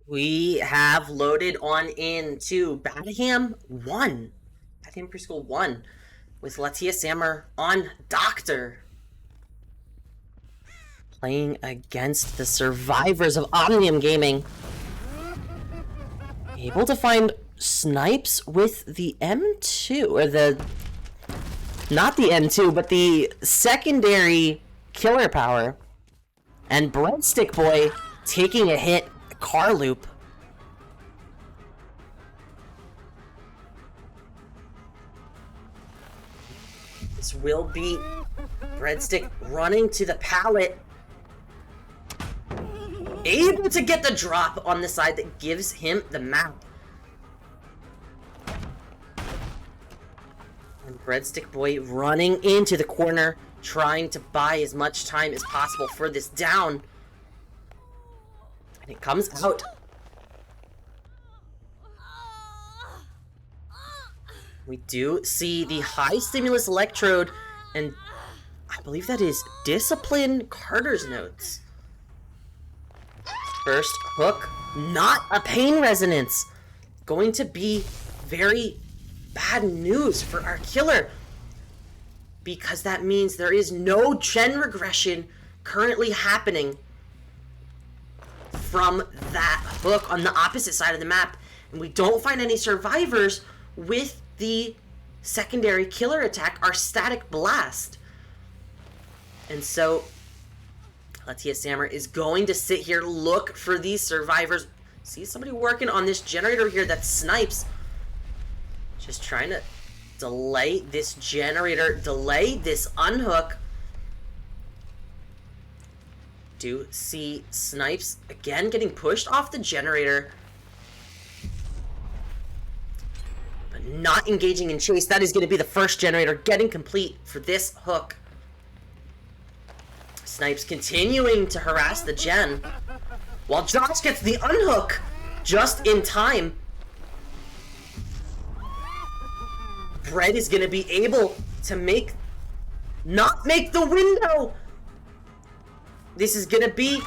We have loaded on into Badham 1. Badham Preschool 1 with Latia Sammer on Doctor. Playing against the survivors of Omnium Gaming. Able to find Snipes with the M2, or the... not the M2, but the secondary killer power. And Breadstick Boy taking a hit, car loop. This will be Breadstick running to the pallet. Able to get the drop on the side that gives him the map. And Breadstick Boy running into the corner, trying to buy as much time as possible for this down. And it comes out. We do see the high stimulus electrode, and I believe that is Discipline Carter's notes. First hook, not a pain resonance. Going to be very bad news for our killer, because that means there is no gen regression currently happening from that hook on the opposite side of the map, and we don't find any survivors with the secondary killer attack, our static blast. And so Latia Sammer is going to sit here, look for these survivors. See somebody working on this generator here that Snipes. Just trying to delay this generator, delay this unhook. Do see Snipes again getting pushed off the generator, but not engaging in chase. That is going to be the first generator getting complete for this hook. Snipes continuing to harass the gen, while Josh gets the unhook just in time. Bread is going to be able to not make the window. This is going to be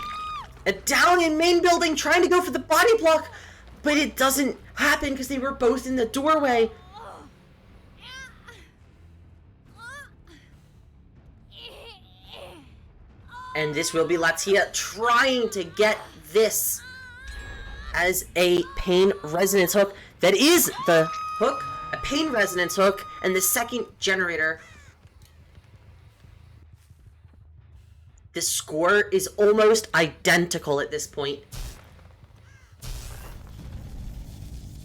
a down in main building, trying to go for the body block, but it doesn't happen because they were both in the doorway. And this will be Latia trying to get this as a pain resonance hook. That is the hook, a pain resonance hook, and the second generator. The score is almost identical at this point.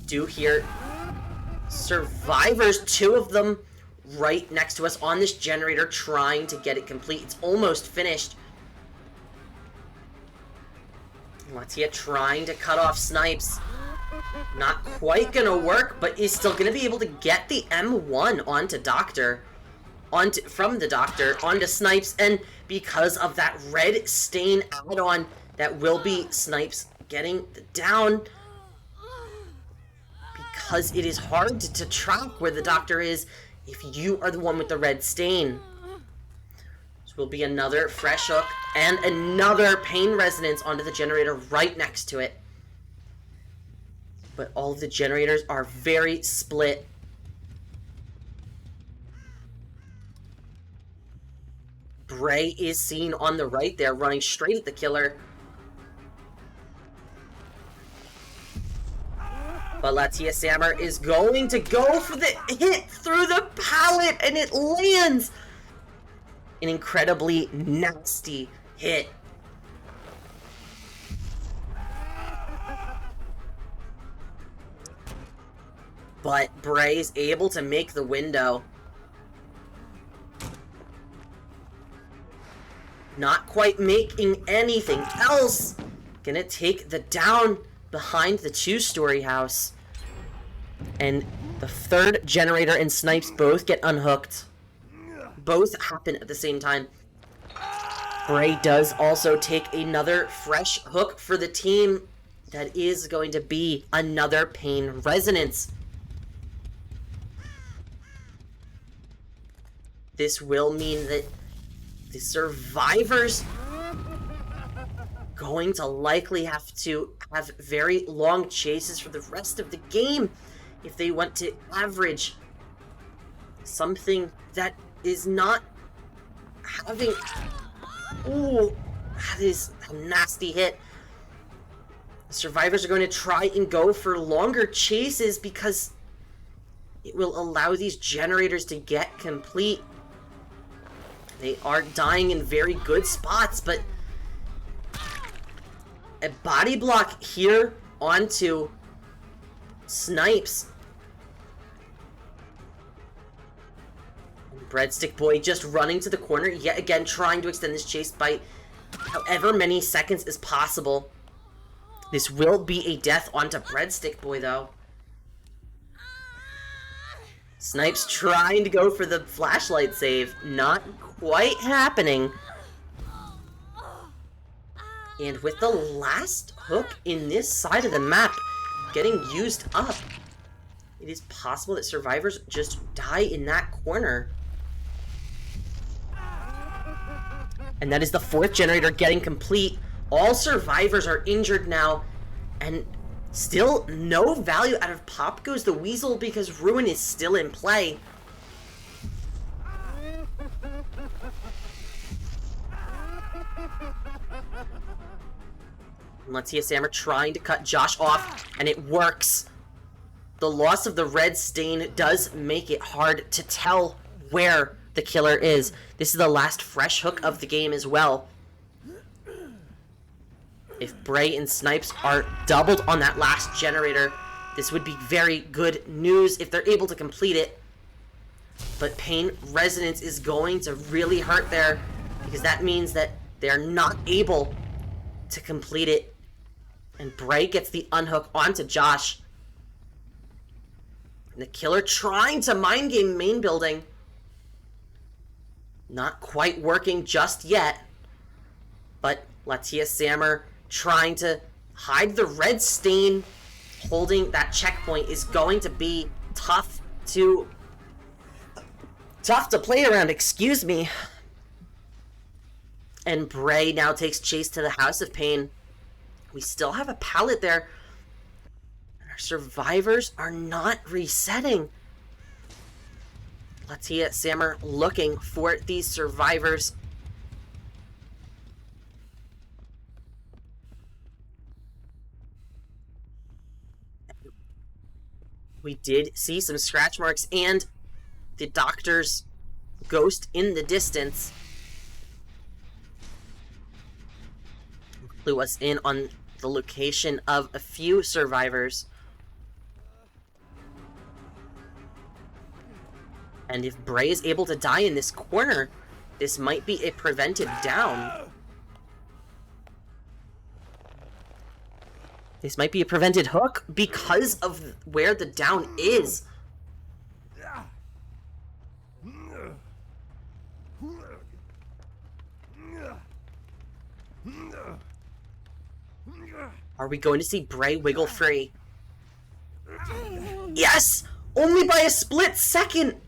Do hear survivors, two of them right next to us on this generator, trying to get it complete. It's almost finished. Latia trying to cut off Snipes. Not quite gonna work, but is still gonna be able to get the M1 onto Doctor. From the Doctor onto Snipes, and because of that red stain add-on, that will be Snipes getting the down. Because it is hard to track where the Doctor is if you are the one with the red stain. Will be another fresh hook and another pain resonance onto the generator right next to it. But all of the generators are very split. Bray is seen on the right there, running straight at the killer. But Latia Sammer is going to go for the hit through the pallet, and it lands. An incredibly nasty hit. But Bray is able to make the window. Not quite making anything else. Gonna take the down behind the two-story house. And the third generator and Snipes both get unhooked. Both happen at the same time. Bray does also take another fresh hook for the team. That is going to be another pain resonance. This will mean that the survivors going to likely have to have very long chases for the rest of the game if they want to average something that is not having... Ooh, that is a nasty hit. The survivors are going to try and go for longer chases because it will allow these generators to get complete. They are dying in very good spots, but a body block here onto Snipes. Breadstick Boy just running to the corner, yet again trying to extend this chase by however many seconds as possible. This will be a death onto Breadstick Boy, though. Snipes trying to go for the flashlight save. Not quite happening. And with the last hook in this side of the map getting used up, it is possible that survivors just die in that corner. And that is the fourth generator getting complete. All survivors are injured now, and still no value out of Pop Goes the Weasel because Ruin is still in play. Let's see a Sammer trying to cut Josh off, and it works. The loss of the red stain does make it hard to tell where the killer is. This is the last fresh hook of the game as well. If Bray and Snipes are doubled on that last generator, this would be very good news if they're able to complete it. But Pain Resonance is going to really hurt there, because that means that they're not able to complete it. And Bray gets the unhook onto Josh. And the killer trying to mind game main building. Not quite working just yet. But Latia Sammer trying to hide the red stain. Holding that checkpoint is going to be tough to play around, excuse me. And Bray now takes chase to the House of Pain. We still have a pallet there. And our survivors are not resetting. Latia Sammer looking for these survivors. We did see some scratch marks and the doctor's ghost in the distance. Clue us in on the location of a few survivors. And if Bray is able to die in this corner, this might be a prevented down. This might be a prevented hook because of where the down is. Are we going to see Bray wiggle free? Yes! Only by a split second!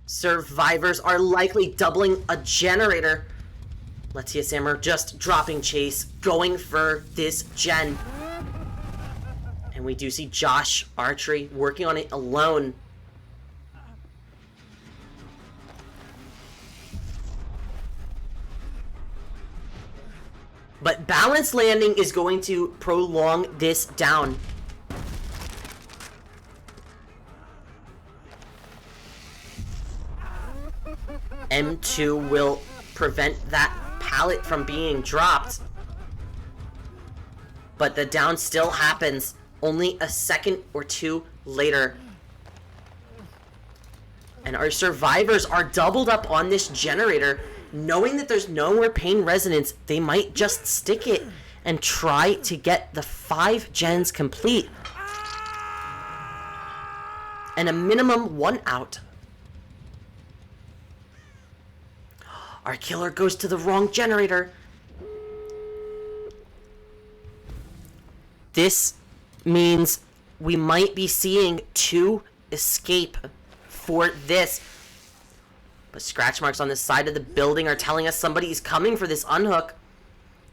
Survivors are likely doubling a generator. Latia Sammer just dropping chase, going for this gen. And we do see Josh Archery working on it alone. But Balance Landing is going to prolong this down. M2 will prevent that pallet from being dropped. But the down still happens only a second or two later. And our survivors are doubled up on this generator. Knowing that there's no more Pain Resonance, they might just stick it and try to get the 5 gens complete. And a minimum 1 out. Our killer goes to the wrong generator. This means we might be seeing 2 escape for this. But scratch marks on the side of the building are telling us somebody is coming for this unhook.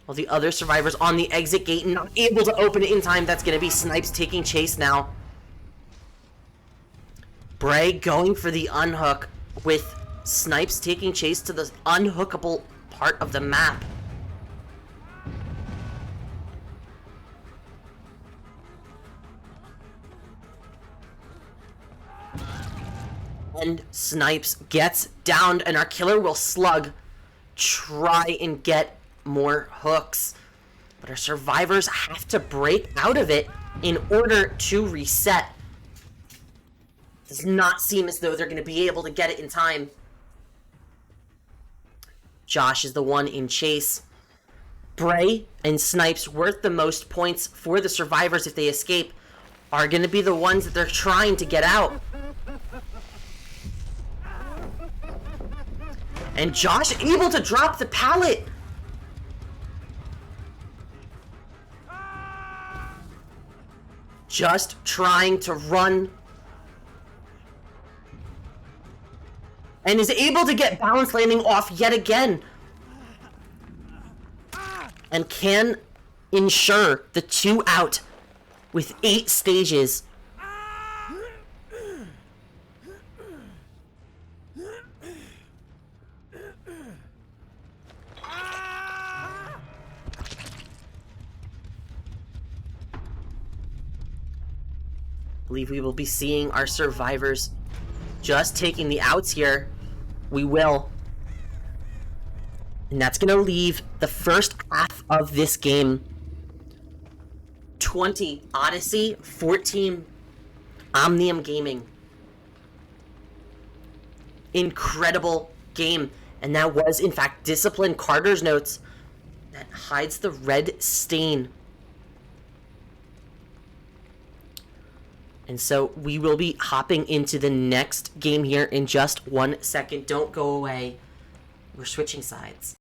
While the other survivors on the exit gate not able to open it in time. That's going to be Snipes taking chase now. Bray going for the unhook with Snipes taking chase to the unhookable part of the map. And Snipes gets downed, and our killer will slug. Try and get more hooks. But our survivors have to break out of it in order to reset. Does not seem as though they're going to be able to get it in time. Josh is the one in chase. Bray and Snipes, worth the most points for the survivors if they escape, are going to be the ones that they're trying to get out. And Josh able to drop the pallet. Just trying to run. And is able to get balance landing off yet again. And can ensure the 2 out with 8 stages. I believe we will be seeing our survivors just taking the outs here. We will. And that's going to leave the first half of this game. 20 Odyssey, 14 Omnium Gaming. Incredible game. And that was, in fact, Discipline Carter's notes. That hides the red stain. And so we will be hopping into the next game here in just 1 second. Don't go away. We're switching sides.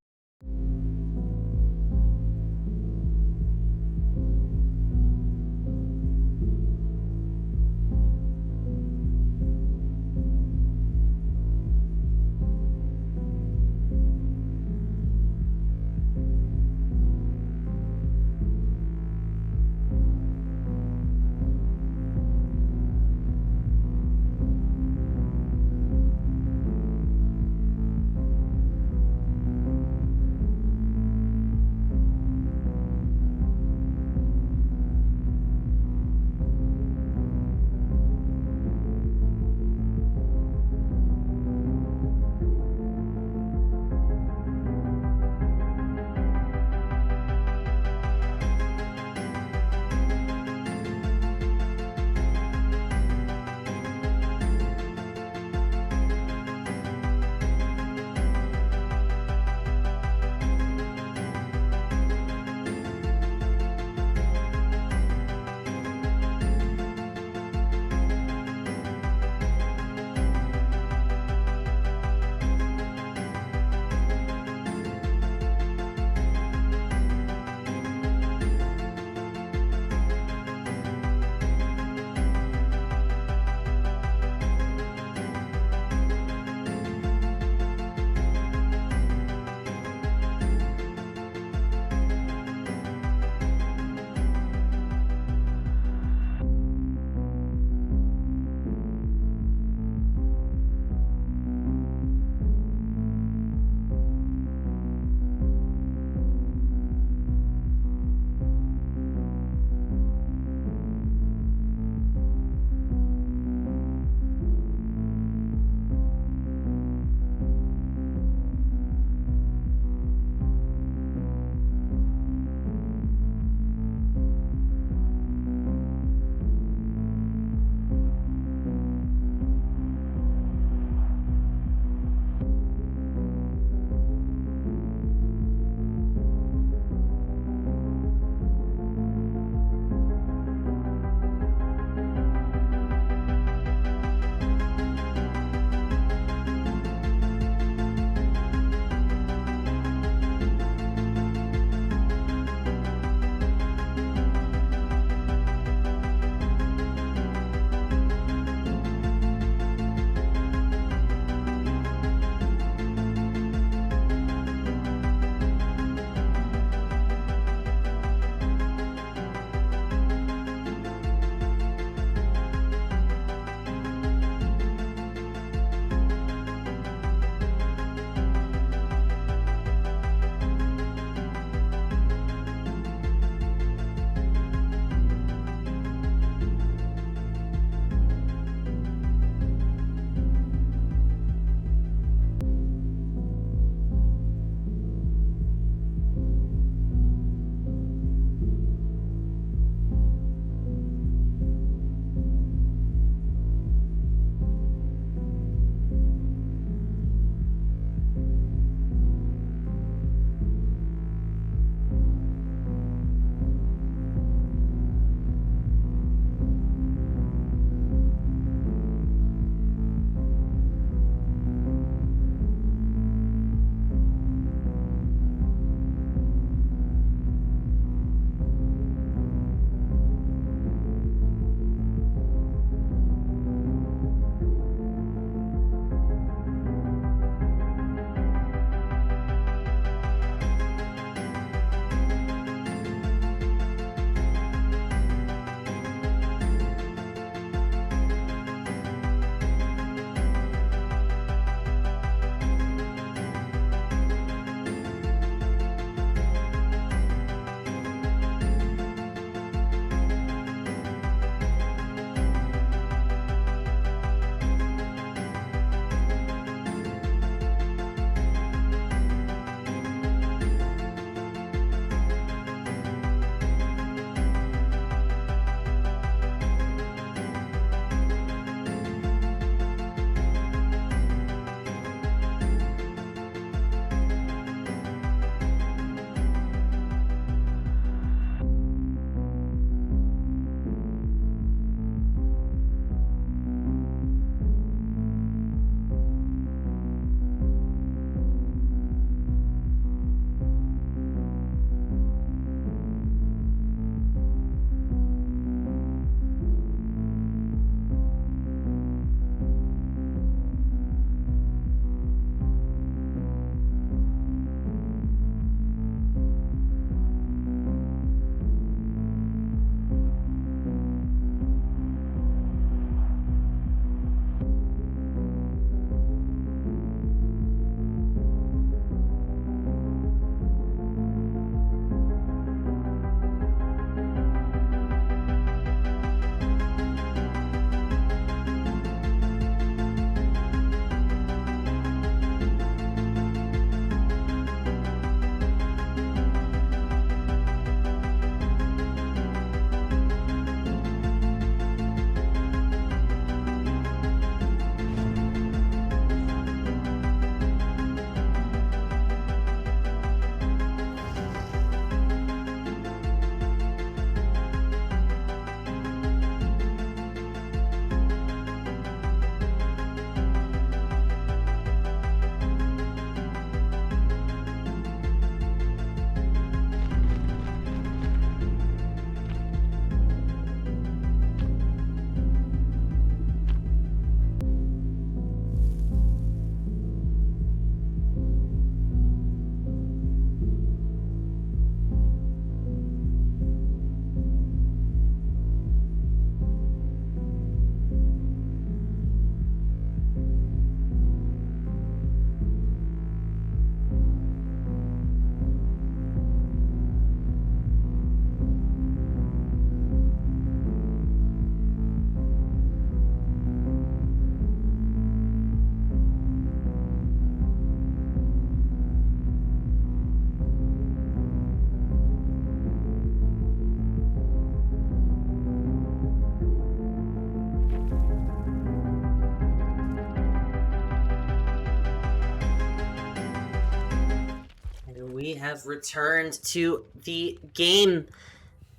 have returned to the game.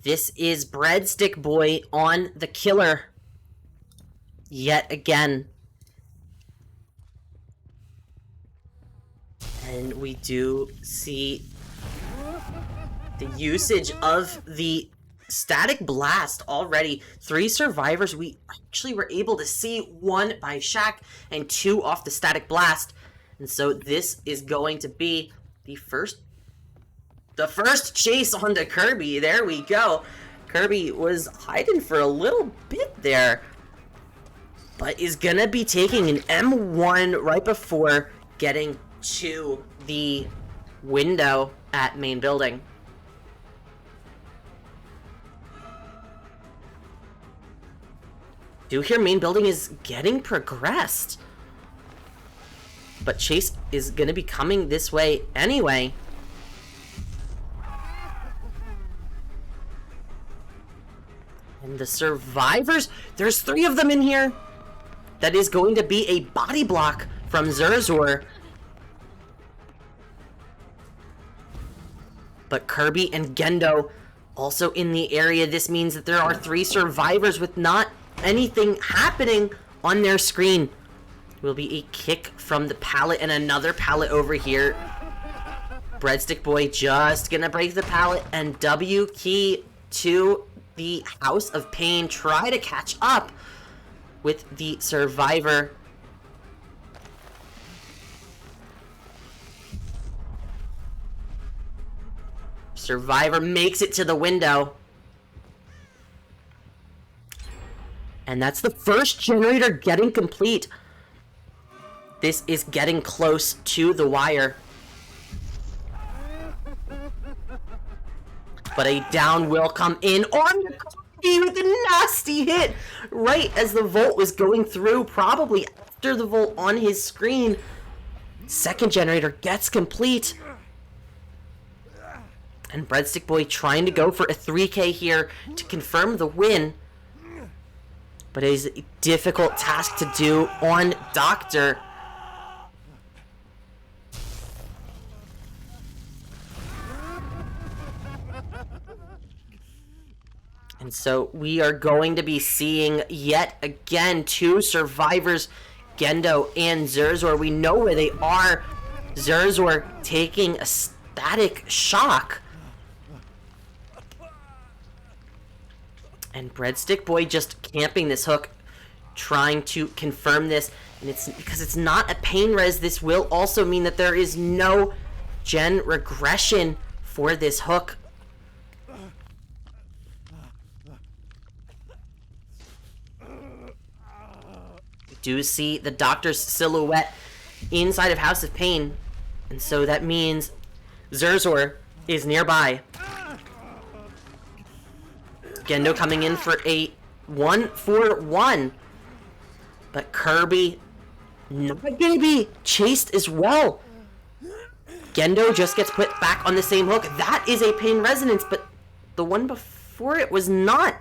This is Breadstick Boy on the killer. Yet again. And we do see the usage of the static blast already. 3 survivors. We actually were able to see 1 by Shaq and 2 off the static blast. And so this is going to be the first chase onto Kirby. There we go. Kirby was hiding for a little bit there, but is gonna be taking an M1 right before getting to the window at main building. Do hear main building is getting progressed, but Chase is gonna be coming this way anyway. And the survivors, there's 3 of them in here. That is going to be a body block from Zerzor. But Kirby and Gendo also in the area. This means that there are 3 survivors with not anything happening on their screen. Will be a kick from the pallet and another pallet over here. Breadstick Boy just gonna break the pallet and W key to the House of Pain. Try to catch up with the survivor. Survivor makes it to the window. And that's the first generator getting complete. This is getting close to the wire. But a down will come in on Kirby with a nasty hit right as the volt was going through, probably after the volt on his screen. Second generator gets complete. And Breadstick Boy trying to go for a 3K here to confirm the win. But it is a difficult task to do on Doctor. And so we are going to be seeing yet again 2 survivors, Gendo and Zerzor. We know where they are. Zerzor taking a static shock. And Breadstick Boy just camping this hook, trying to confirm this. And it's because it's not a pain res, this will also mean that there is no gen regression for this hook. We do see the Doctor's silhouette inside of House of Pain. And so that means Zerzor is nearby. Gendo coming in for a 1-for-1. But Kirby not gonna be chased as well. Gendo just gets put back on the same hook. That is a pain resonance, but the one before it was not.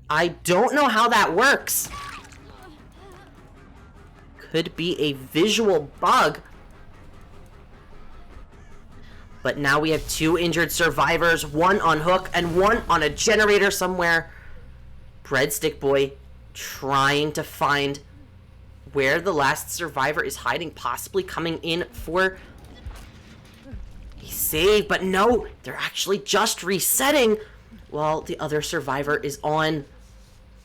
I don't know how that works. Could be a visual bug. But now we have 2 injured survivors, 1 on hook and 1 on a generator somewhere. Breadstick Boy trying to find where the last survivor is hiding, possibly coming in for a save. But no, they're actually just resetting while the other survivor is on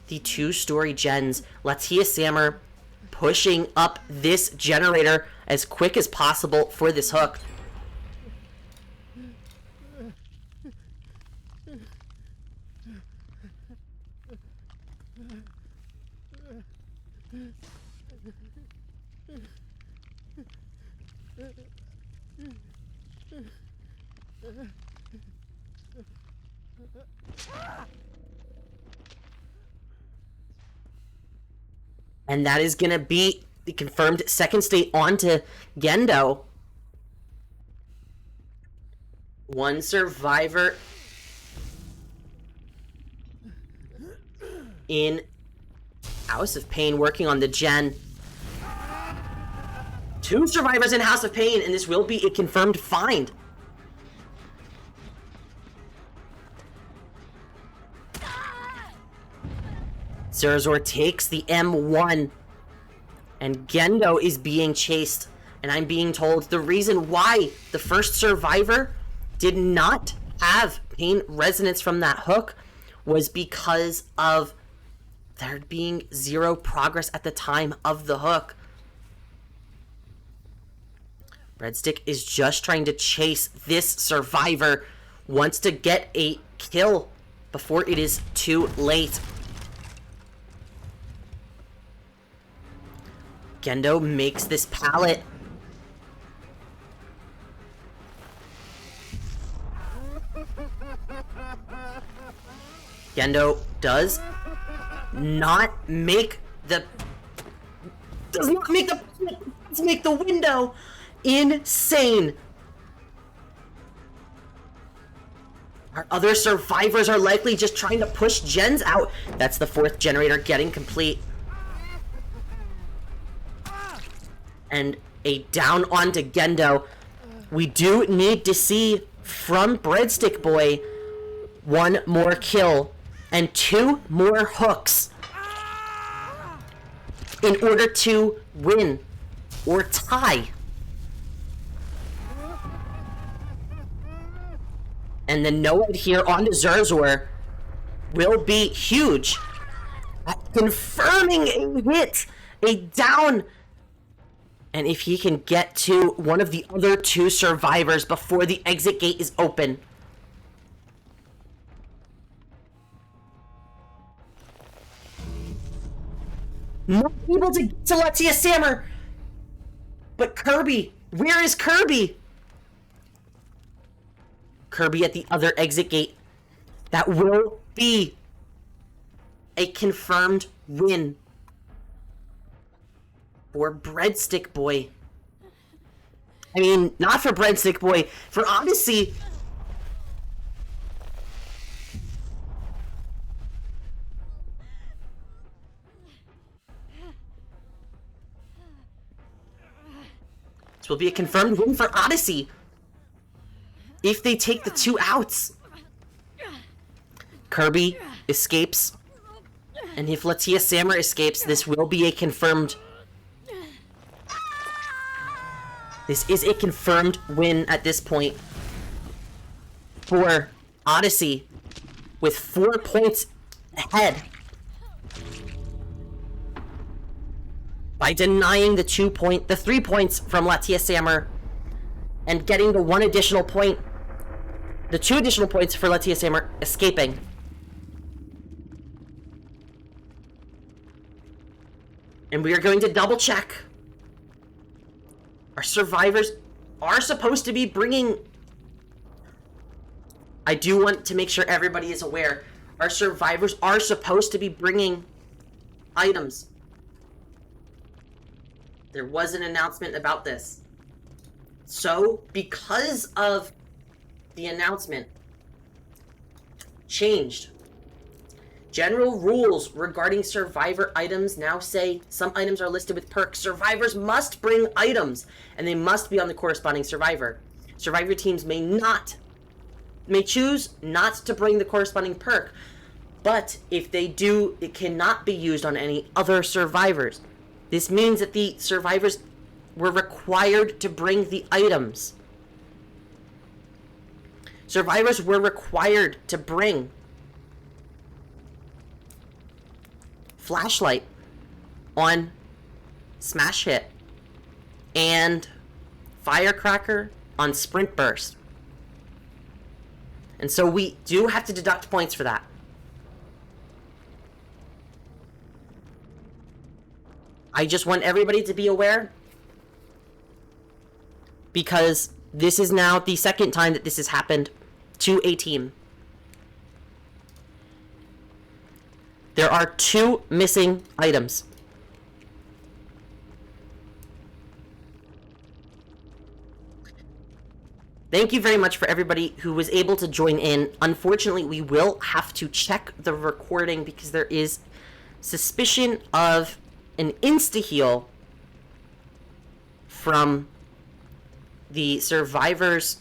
the 2-story gens. Latia Sammer pushing up this generator as quick as possible for this hook. And that is going to be the confirmed second state onto Gendo. 1 survivor in House of Pain working on the gen. 2 survivors in House of Pain, and this will be a confirmed find. Zerzor takes the M1, and Gendo is being chased, and I'm being told the reason why the first survivor did not have pain resonance from that hook was because of there being 0 progress at the time of the hook. Breadstick is just trying to chase this survivor, wants to get a kill before it is too late. Gendo makes this pallet. Gendo does not make the window. Insane. Our other survivors are likely just trying to push gens out. That's the 4th generator getting complete. And a down onto Gendo. We do need to see from Breadstick Boy 1 more kill and 2 more hooks in order to win or tie. And the no-ed here onto Zerzor will be huge. Confirming a hit, a down. And if he can get to one of the other 2 survivors before the exit gate is open. Not able to get to Latia Sammer. But Kirby, where is Kirby? Kirby at the other exit gate. That will be a confirmed win for Breadstick Boy. I mean, not for Breadstick Boy, for Odyssey. This will be a confirmed win for Odyssey if they take the 2 outs. Kirby escapes, and if Latia Sammer escapes, this will be a confirmed. This is a confirmed win at this point for Odyssey with 4 points ahead by denying the 3 points from Latia Sammer and getting the 1 additional point, the 2 additional points for Latia Sammer escaping. And we are going to double check. Our survivors are supposed to be bringing... I do want to make sure everybody is aware. Our survivors are supposed to be bringing items. There was an announcement about this. So, because of the announcement changed, general rules regarding survivor items now say some items are listed with perks. Survivors must bring items, and they must be on the corresponding survivor. Survivor teams may choose not to bring the corresponding perk, but if they do, it cannot be used on any other survivors. This means that the survivors were required to bring the items. Survivors were required to bring flashlight on Smash Hit and firecracker on Sprint Burst. And so we do have to deduct points for that. I just want everybody to be aware, because this is now the 2nd time that this has happened to a team. There are 2 missing items. Thank you very much for everybody who was able to join in. Unfortunately, we will have to check the recording because there is suspicion of an insta-heal from the survivors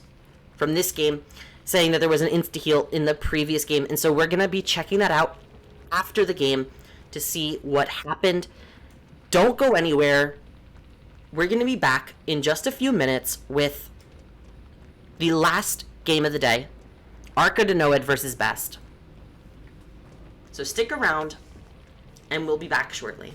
from this game saying that there was an insta-heal in the previous game. And so we're going to be checking that out after the game to see what happened. Don't go anywhere. We're going to be back in just a few minutes with the last game of the day, Arca de Noed versus Best. So stick around, and we'll be back shortly.